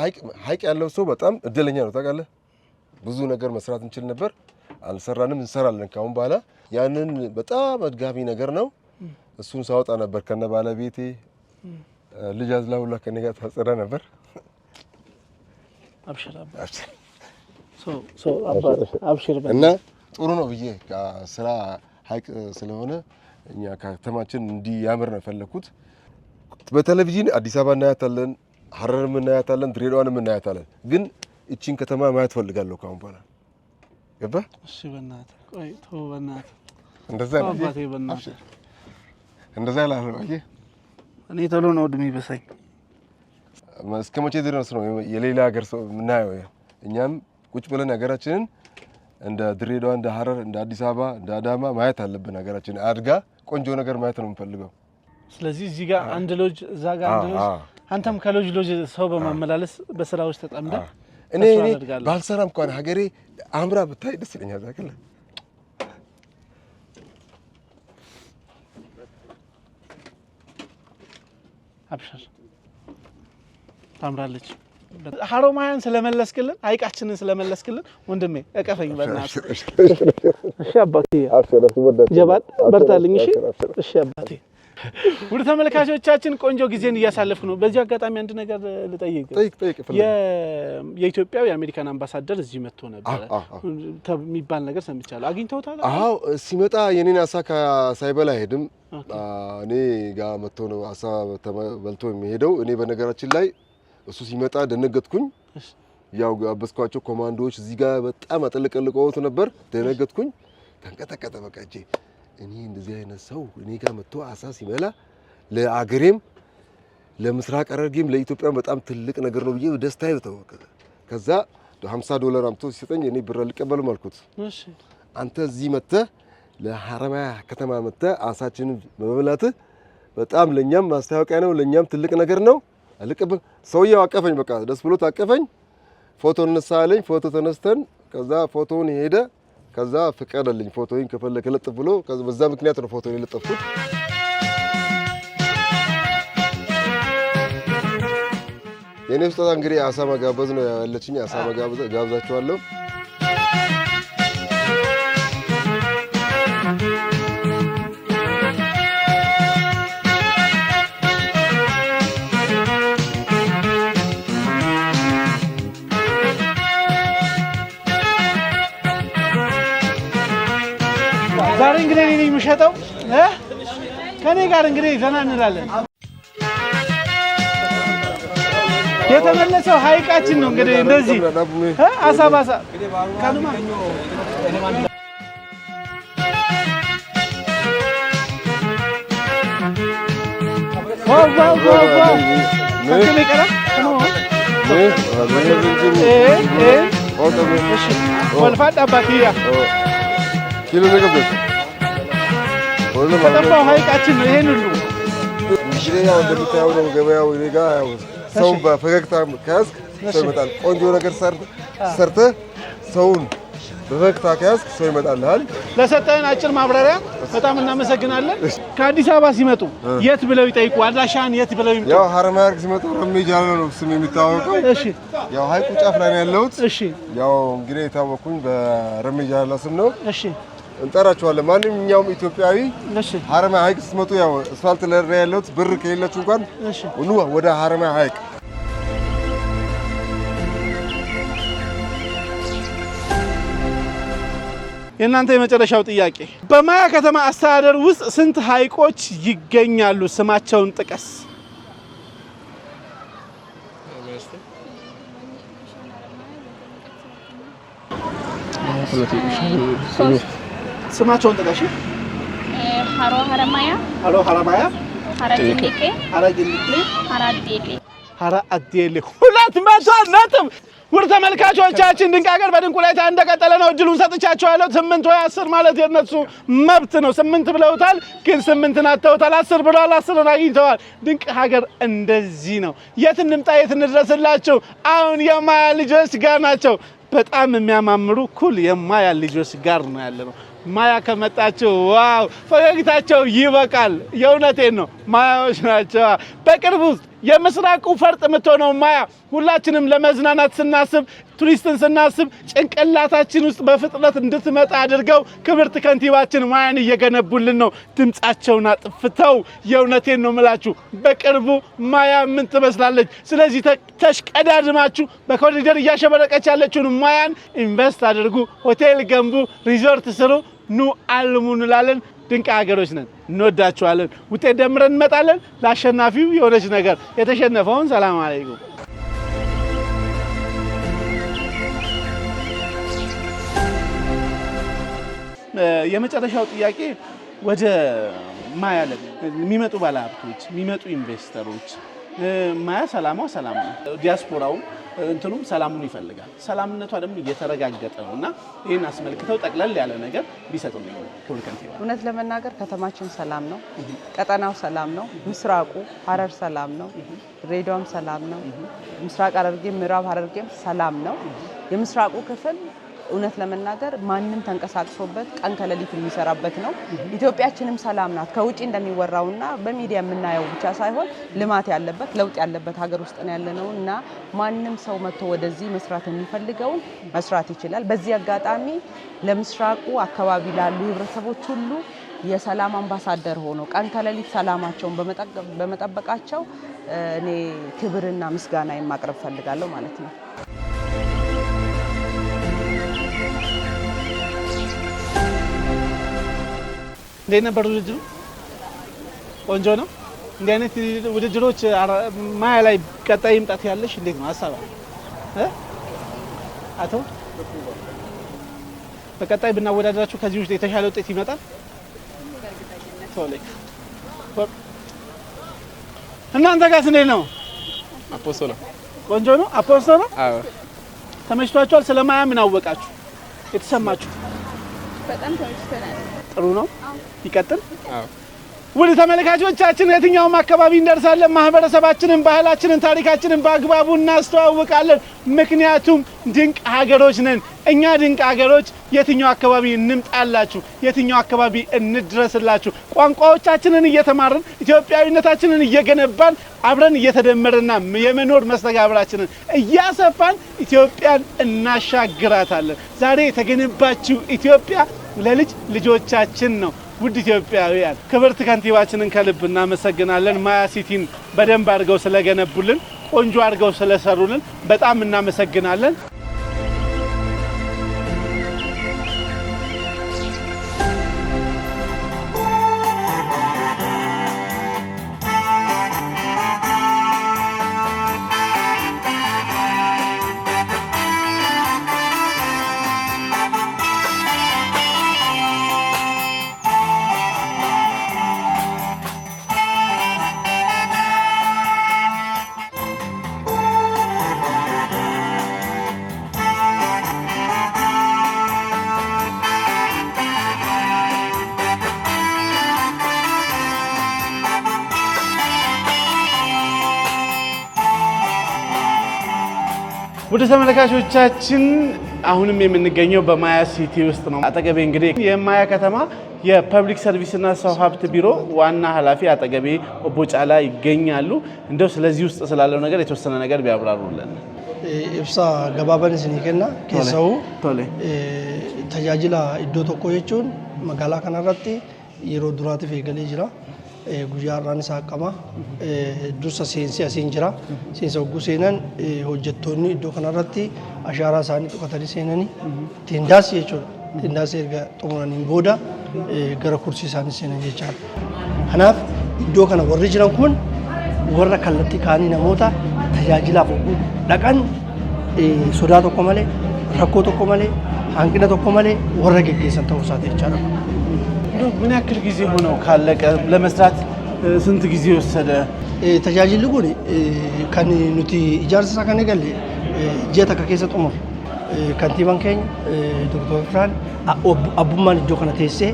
ሀይቅ ያለው ሰው በጣም እድለኛ ነው ታውቃለህ ብዙ ነገር መስራት እንችል ነበር አልሰራንም እንሰራለን ካሁን በኋላ ያንን በጣም አድጋሚ ነገር ነው እሱን ሳወጣ ነበር ከነ ባለቤቴ ልጅ አዝላውላ ከኔ ጋር ታጸዳ ነበር አብሽር አባቴ አብሽር እና ጥሩ ነው ብዬ ስራ ሀይቅ ስለሆነ እኛ ከተማችን እንዲያምር ነው ፈለኩት በቴሌቪዥን አዲስ አበባ እናያታለን ሐረርም እናያታለን ድሬዳዋንም እናያታለን ግን እቺን ከተማ ማየት ፈልጋለሁ ካሁን በኋላ ገባ እሺ በእናትህ ቆይ ተው በእናትህ እንደዛ ነው አባቴ በእናትህ እንደዛ ያላለው አየ እኔ ቶሎ ነው እድሜ በሰኝ እስከ መቼ ድረስ ነው የሌላ ሀገር ሰው ምናየው እኛም ቁጭ ብለን ሀገራችንን እንደ ድሬዳዋ እንደ ሐረር እንደ አዲስ አበባ እንደ አዳማ ማየት አለብን ሀገራችን አድጋ ቆንጆ ነገር ማየት ነው የምፈልገው ስለዚህ እዚህ ጋር አንድ ሎጅ እዛ ጋር አንድ ሎጅ አንተም ከሎጅ ሎጅ ሰው በማመላለስ በስራዎች ተጠምደ እኔ ባልሰራም እንኳን ሀገሬ አምራ ብታይ ደስ ይለኛል ታውቃለ አብሽር ታምራለች ሀሮማያን ስለመለስክልን ሀይቃችንን ስለመለስክልን ወንድሜ እቀፈኝ በእናትህ እሺ አባቴ ጀባት በርታልኝ እሺ አባቴ ውድ ተመልካቾቻችን ቆንጆ ጊዜን እያሳለፍኩ ነው በዚህ አጋጣሚ አንድ ነገር ልጠይቅ የኢትዮጵያው የአሜሪካን አምባሳደር እዚህ መጥቶ ነበር የሚባል ነገር ሰምቻለሁ አግኝተውታል አዎ ሲመጣ የኔን አሳ ሳይበላ ሄድም እኔ ጋር መጥቶ ነው አሳ በልቶ የሚሄደው እኔ በነገራችን ላይ እሱ ሲመጣ ደነገጥኩኝ ያው አበስኳቸው ኮማንዶዎች እዚህ ጋር በጣም አጠለቀልቀውት ነበር ደነገጥኩኝ ተንቀጠቀጠ በቃ እኔ እንደዚህ አይነት ሰው እኔ ጋር መጥቶ አሳ ሲበላ ለአገሬም ለምስራቅ ሐረርጌም ለኢትዮጵያ በጣም ትልቅ ነገር ነው ብዬ ደስታዬ ተወቀ ከዛ $50 አምጥቶ ሲሰጠኝ እኔ ብር ልቀበል ማልኩት እሺ አንተ እዚህ መጥተህ ለሐረማያ ከተማ መጥተህ አሳችንን መብላት በጣም ለኛም ማስተዋወቂያ ነው ለኛም ትልቅ ነገር ነው አልቀበል ሰውየው አቀፈኝ በቃ ደስ ብሎ ታቀፈኝ ፎቶ እንነሳለኝ ፎቶ ተነስተን ከዛ ፎቶውን ሄደ ከዛ ፍቀደልኝ ፎቶውን ከፈለከ ለጥፍ ብሎ በዛ ምክንያት ነው ፎቶውን ለጥፍኩት የኔ ስጦታ እንግዲህ አሳ መጋበዝ ነው ያለችኝ አሳ መጋበዝ ጋብዛችኋለሁ ዛሬ እንግዲህ እኔ የምሸጠው ከኔ ጋር እንግዲህ ዘና እንላለን የተመለሰው ሀይቃችን ነው እንግዲህ እንደዚህ አሳባሳ ካኑማ ዋው ከኔ ጋር ነው ወልፋት አባኪያ ኪሎ ነገር ከጠፋው ሐይቃችን ነው ይሄን ሁሉ እንግዲህ ያው እንደምታየው ነው ገበያው እኔ ጋር ያው ሰው በፈገግታ ከያዝክ ሰው ይመጣል። ቆንጆ ነገር ሰርተህ ሰውን በፈገግታ ከያዝክ ሰው ይመጣልሃል። ለሰጠን አጭር ማብራሪያ በጣም እናመሰግናለን። ከአዲስ አበባ ሲመጡ የት ብለው ይጠይቁ? አድራሻን የት ብለው ይመጡ? ያው ሀረማያ ሲመጡ ረሜጃላ ነው ስም የሚታወቀው። እሺ ያው ሐይቁ ጫፍ ላይ ነው ያለሁት። እሺ ያው እንግዲህ የታወኩኝ በረሜጃላ ስም ነው። እሺ እንጠራችኋለን። ማንኛውም ኢትዮጵያዊ እሺ ሀረማያ ሐይቅ ስትመጡ ያው አስፋልት ላይ ያለሁት ብር ከሌላችሁ እንኳን ኑ ወደ ሀረማያ ሐይቅ። የእናንተ የመጨረሻው ጥያቄ በማያ ከተማ አስተዳደር ውስጥ ስንት ሐይቆች ይገኛሉ? ስማቸውን ጥቀስ። ስማቸውን ጥቀሽ። ሀሮ ሀረማያ፣ ሀሮ ሀረማያ፣ ሀረግንቄ፣ ሀረግንቄ፣ ሀራዴሌ። ሀራዴሌ 200 ነጥብ። ውድ ተመልካቾቻችን ድንቅ ሀገር በድንቁ ላይ እንደቀጠለ ነው። እድሉን ሰጥቻቸዋለሁ። 8 ወይ 10 ማለት የነሱ መብት ነው። 8 ብለውታል፣ ግን 8ን አጥተውታል። 10 ብለዋል፣ 10ን አግኝተዋል። ድንቅ ሀገር እንደዚህ ነው። የት እንምጣ፣ የት እንድረስላቸው? አሁን የማያ ልጆች ጋር ናቸው። በጣም የሚያማምሩ ኩል የማያ ልጆች ጋር ነው ያለነው። ማያ ከመጣቸው ዋው ፈገግታቸው ይበቃል። የእውነቴን ነው፣ ማያዎች ናቸው። በቅርቡ የምስራቁ ፈርጥ የምትሆነው ማያ ሁላችንም ለመዝናናት ስናስብ፣ ቱሪስትን ስናስብ ጭንቅላታችን ውስጥ በፍጥነት እንድትመጣ አድርገው ክብርት ከንቲባችን ማያን እየገነቡልን ነው። ድምጻቸውን አጥፍተው የእውነቴን ነው ምላችሁ፣ በቅርቡ ማያ ምን ትመስላለች? ስለዚህ ተሽቀዳድማችሁ በኮሪደር እያሸበረቀች ያለችውን ማያን ኢንቨስት አድርጉ፣ ሆቴል ገንቡ፣ ሪዞርት ስሩ፣ ኑ አልሙ እንላለን። ድንቅ ሀገሮች ነን፣ እንወዳችኋለን። ውጤት ደምረን እንመጣለን። ለአሸናፊው የሆነች ነገር፣ የተሸነፈውን ሰላም አለይኩም። የመጨረሻው ጥያቄ ወደ ማያ የሚመጡ ባለሀብቶች፣ የሚመጡ ኢንቨስተሮች ማያ ሰላም ነው። ዲያስፖራው እንትኑም ሰላሙን ይፈልጋል። ሰላምነቷ ደግሞ እየተረጋገጠ ነው እና ይህን አስመልክተው ጠቅለል ያለ ነገር ቢሰጡ ነው። ክቡር ከንቲባ፣ እውነት ለመናገር ከተማችን ሰላም ነው፣ ቀጠናው ሰላም ነው፣ ምስራቁ ሀረር ሰላም ነው፣ ድሬዳዋም ሰላም ነው፣ ምስራቅ ሐረርጌም ምዕራብ ሐረርጌም ሰላም ነው። የምስራቁ ክፍል እውነት ለመናገር ማንም ተንቀሳቅሶበት ቀን ከሌሊት የሚሰራበት ነው። ኢትዮጵያችንም ሰላም ናት። ከውጪ እንደሚወራውና በሚዲያ የምናየው ብቻ ሳይሆን ልማት ያለበት ለውጥ ያለበት ሀገር ውስጥ ነው ያለነው እና ማንም ሰው መጥቶ ወደዚህ መስራት የሚፈልገውን መስራት ይችላል። በዚህ አጋጣሚ ለምስራቁ አካባቢ ላሉ ህብረተሰቦች ሁሉ የሰላም አምባሳደር ሆኖ ቀን ከሌሊት ሰላማቸውን በመጠበቃቸው እኔ ክብርና ምስጋና ማቅረብ ፈልጋለሁ ማለት ነው። እንዴት ነበር ውድድሩ? ቆንጆ ነው። እንዲህ አይነት ውድድሮች ማያ ላይ ቀጣይ ይምጣት ያለሽ እንዴት ነው ሀሳብ አቶ? በቀጣይ ብናወዳደራችሁ ከዚህ ውስጥ የተሻለ ውጤት ይመጣል? እናንተ ጋርስ እንዴት ነው? አፖስቶ ነው። ቆንጆ ነው። አፖስቶ ነው። አዎ። ተመችቷችኋል? ስለ ማያ ምን አወቃችሁ? የተሰማችሁ? በጣም ተመችቶናል። ጥሩ ነው። ይቀጥል። አዎ። ውድ ተመልካቾቻችን የትኛውም አካባቢ እንደርሳለን። ማህበረሰባችንን፣ ባህላችንን፣ ታሪካችንን በአግባቡ እናስተዋውቃለን። ምክንያቱም ድንቅ ሀገሮች ነን። እኛ ድንቅ ሀገሮች የትኛው አካባቢ እንምጣላችሁ? የትኛው አካባቢ እንድረስላችሁ? ቋንቋዎቻችንን እየተማርን ኢትዮጵያዊነታችንን እየገነባን አብረን እየተደመረና የመኖር መስተጋብራችንን እያሰፋን ኢትዮጵያን እናሻግራታለን። ዛሬ የተገነባችው ኢትዮጵያ ለልጅ ልጆቻችን ነው። ውድ ኢትዮጵያውያን ክብርት ከንቲባችንን ከልብ እናመሰግናለን። ማያ ሲቲን በደንብ አድርገው ስለገነቡልን፣ ቆንጆ አድርገው ስለሰሩልን በጣም እናመሰግናለን። ወደ ተመልካቾቻችን አሁንም የምንገኘው በማያ ሲቲ ውስጥ ነው። አጠገቤ እንግዲህ የማያ ከተማ የፐብሊክ ሰርቪስና ሰው ሀብት ቢሮ ዋና ኃላፊ አጠገቤ ኦቦ ጫላ ይገኛሉ። እንደው ስለዚህ ውስጥ ስላለው ነገር የተወሰነ ነገር ቢያብራሩልን። ኢብሳ ገባባን ሲኒከና ከሰው ተጃጅላ ኢዶ ቶኮ የቹን መጋላ ከናራቲ የሮ ዱራቲ ፈገሌ ጅራ ጉጃራን ሳቀማ ዱርሳ ሴንሲ አሲን ጅራ ሴንሰ ጉሴነን ሆጀቶኒ ኢዶ ከናራቲ አሻራ ሳኒ ጥቀተኒ ሴነኒ ቲንዳስ የቹን ቲንዳስ ኤርጋ ጦሞናኒ ቦዳ ገረ ኩርሲ ሳኒ ሴነን የቻል ከናፍ ኢዶ ከና ወሪ ጅራን ኩን ወራ ከለቲ ካኒ ነሞታ ተጃጅላ ፎጉ dhaqan sodaa tokko malee rakkoo tokko malee hanqina tokko malee warra geggeessan ta'uu isaati jechaadha. ምን ያክል ጊዜ ሆነው ካለቀ ለመስራት ስንት ጊዜ ወሰደ? tajaajilli kun kan nuti ijaarsa isaa kan eegalle ji'a takka keessa xumur kantiibaan keenya Dr. Firaan abbummaan iddoo kana teessee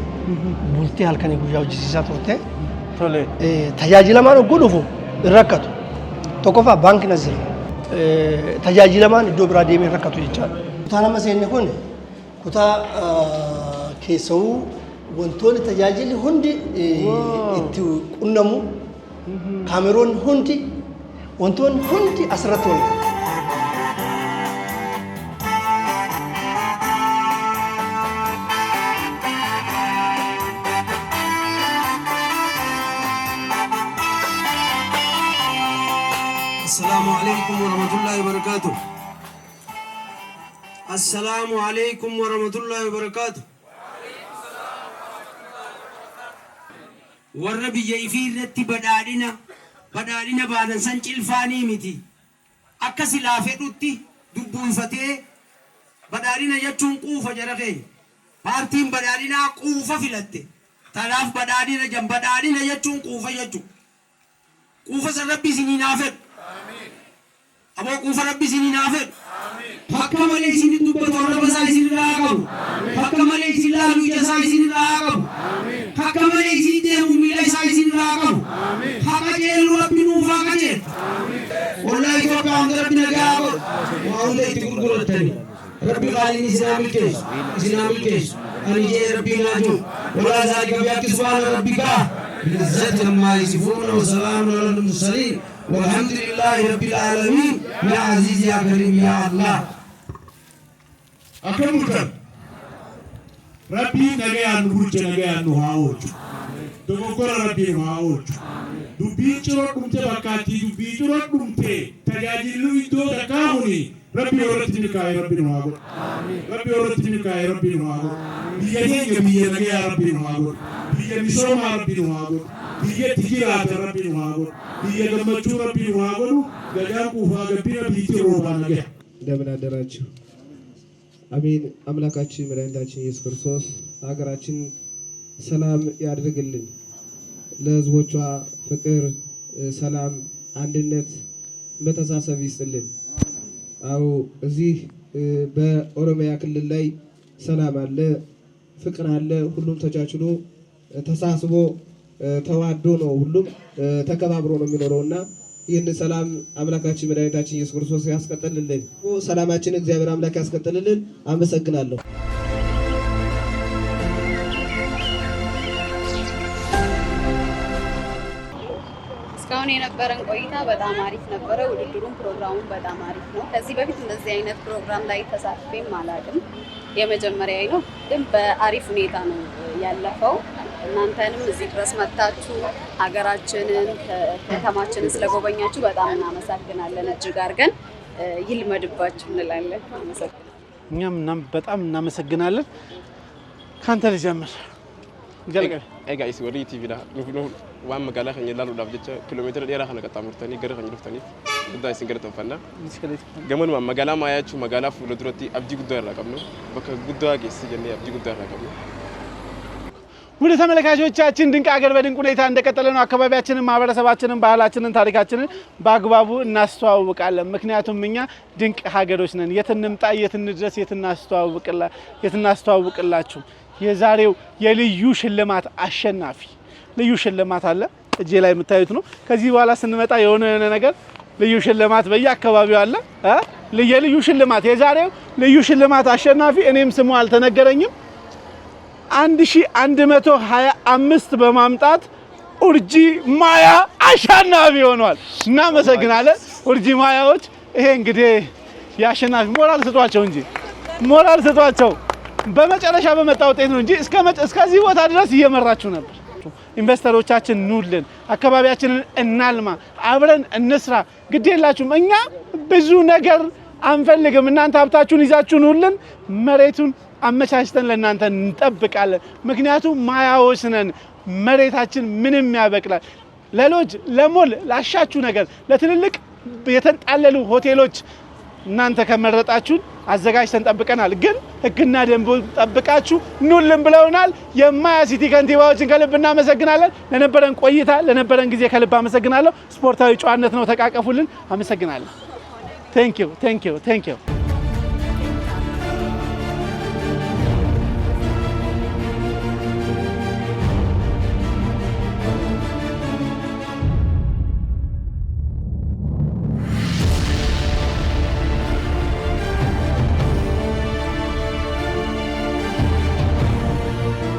bultee halkanii guyyaa hojjisiisaa turte. Tajaajilamaan ogguu dhufu hin rakkatu. Tokkoffaa baankii Nazira tajaajilamaan iddoo biraa deemee rakkatu jechaadha. Kutaa nama seenne kun kutaa keessawuu wantoonni tajaajilli hundi itti qunnamu kaameroon hundi wantoonni hundi asirratti wal السلام عليكم ورحمة الله وبركاته. السلام عليكم ورحمة الله وبركاته. والربي يفير رتي بدارنا بعد سنجل فاني متي أكسي لافيتوتي دبون فتي بدارنا يجون قوفة جرقين بارتين بدارنا قوفة فلتي تلاف بدارنا جنب بدارنا يجون قوفة يجون قوفة سربي سنين آفت أبو كوفر ربي سنين آفر حكم عليه سنين دبت ورب ساي سنين راقب حكم عليه سنين لالو جساي سنين راقب حكم عليه سنين دهو ميلاي ساي سنين راقب حكا جيل ربي نوفا كجيل والله يتوقع عند ربي نقاقب وعوده يتقول قرأتني ربي قالين إسلام الكيش أني جي ربي ناجو ولا ذلك بيأتي سبحان ربك بالعزة عما يصفون وسلام على المرسلين والحمد لله رب العالمين يا عزيز يا كريم يا الله أكرمك ربي نجاي نبوج نجاي نهاوج تقول ربي نهاوج دبيتشوا كمتة بكاتي دبيتشوا كمتة تجاهلوا يدو دكاهوني ربي ورتني كاي ربي نهاوج ربي ورتني كاي ربي نهاوج بيجي نجاي ربي نهاوج بيجي مسوما ربي نهاوج بيجي تجيرات ربي نهاوج بيجي دمجو ربي نهاوج جاكم كوفا جبنا بيجي روبا نجاي እንደምን አደራችሁ። አሜን። አምላካችን መድኃኒታችን ኢየሱስ ክርስቶስ ሀገራችን ሰላም ያድርግልን፣ ለሕዝቦቿ ፍቅር፣ ሰላም፣ አንድነት፣ መተሳሰብ ይስጥልን። አዎ እዚህ በኦሮሚያ ክልል ላይ ሰላም አለ፣ ፍቅር አለ። ሁሉም ተቻችሎ ተሳስቦ ተዋዶ ነው ሁሉም ተከባብሮ ነው የሚኖረውና ይህን ሰላም አምላካችን መድኃኒታችን ኢየሱስ ክርስቶስ ያስቀጥልልን። ሰላማችን እግዚአብሔር አምላክ ያስቀጥልልን። አመሰግናለሁ። እስካሁን የነበረን ቆይታ በጣም አሪፍ ነበረ። ውድድሩም ፕሮግራሙም በጣም አሪፍ ነው። ከዚህ በፊት እንደዚህ አይነት ፕሮግራም ላይ ተሳትፌም አላውቅም፣ የመጀመሪያ ነው። ግን በአሪፍ ሁኔታ ነው ያለፈው። እናንተንም እዚህ ድረስ መጥታችሁ ሀገራችንን ከተማችንን ስለጎበኛችሁ በጣም እናመሰግናለን። እጅግ አድርገን ይልመድባችሁ እንላለን። አመሰግናለሁ። እኛም በጣም እናመሰግናለን። ካንተ ልጀምር። Egaa isi warri TVdha waan magaalaa keenya ilaaluudhaaf jecha kiiloomeetira dheeraa kana qaxxaamurtanii gara keenya dhuftaniif guddaa isin galateeffanna. Gamanuma magaalaa Maayaachuu magaalaa fuula duratti abdii guddaa irraa qabnu bakka guddaa geessi jennee abdii guddaa irraa qabnu. ውድ ተመልካቾቻችን ድንቅ ሀገር በድንቅ ሁኔታ እንደቀጠለ ነው። አካባቢያችንን፣ ማህበረሰባችንን፣ ባህላችንን፣ ታሪካችንን በአግባቡ እናስተዋውቃለን። ምክንያቱም እኛ ድንቅ ሀገሮች ነን። የት እንምጣ፣ የት እንድረስ፣ የት እናስተዋውቅላችሁ። የዛሬው የልዩ ሽልማት አሸናፊ ልዩ ሽልማት አለ እጄ ላይ የምታዩት ነው። ከዚህ በኋላ ስንመጣ የሆነ ነገር ልዩ ሽልማት በየአካባቢው አለ። የልዩ ሽልማት የዛሬው ልዩ ሽልማት አሸናፊ እኔም ስሙ አልተነገረኝም 1125 በማምጣት ኡርጂ ማያ አሸናፊ ሆኗል። እናመሰግናለን ኡርጂ ማያዎች። ይሄ እንግዲህ ያሸናፊ ሞራል ስጧቸው እንጂ ሞራል ስጧቸው። በመጨረሻ በመጣ ውጤት ነው እንጂ እስከዚህ ቦታ ድረስ እየመራችሁ ነበር። ኢንቨስተሮቻችን ኑልን፣ አካባቢያችንን እናልማ፣ አብረን እንስራ። ግድ የላችሁም እኛ ብዙ ነገር አንፈልግም። እናንተ ሀብታችሁን ይዛችሁ ኑልን፣ መሬቱን አመቻችተን ለእናንተ እንጠብቃለን። ምክንያቱም ማያዎች ነን። መሬታችን ምንም ያበቅላል። ለሎጅ ለሞል ላሻችሁ ነገር ለትልልቅ የተንጣለሉ ሆቴሎች እናንተ ከመረጣችሁን አዘጋጅተን ጠብቀናል። ግን ህግና ደንቡን ጠብቃችሁ ኑልን ብለውናል። የማያ ሲቲ ከንቲባዎችን ከልብ እናመሰግናለን። ለነበረን ቆይታ ለነበረን ጊዜ ከልብ አመሰግናለሁ። ስፖርታዊ ጨዋነት ነው። ተቃቀፉልን። አመሰግናለሁ። ቴንክ ዩ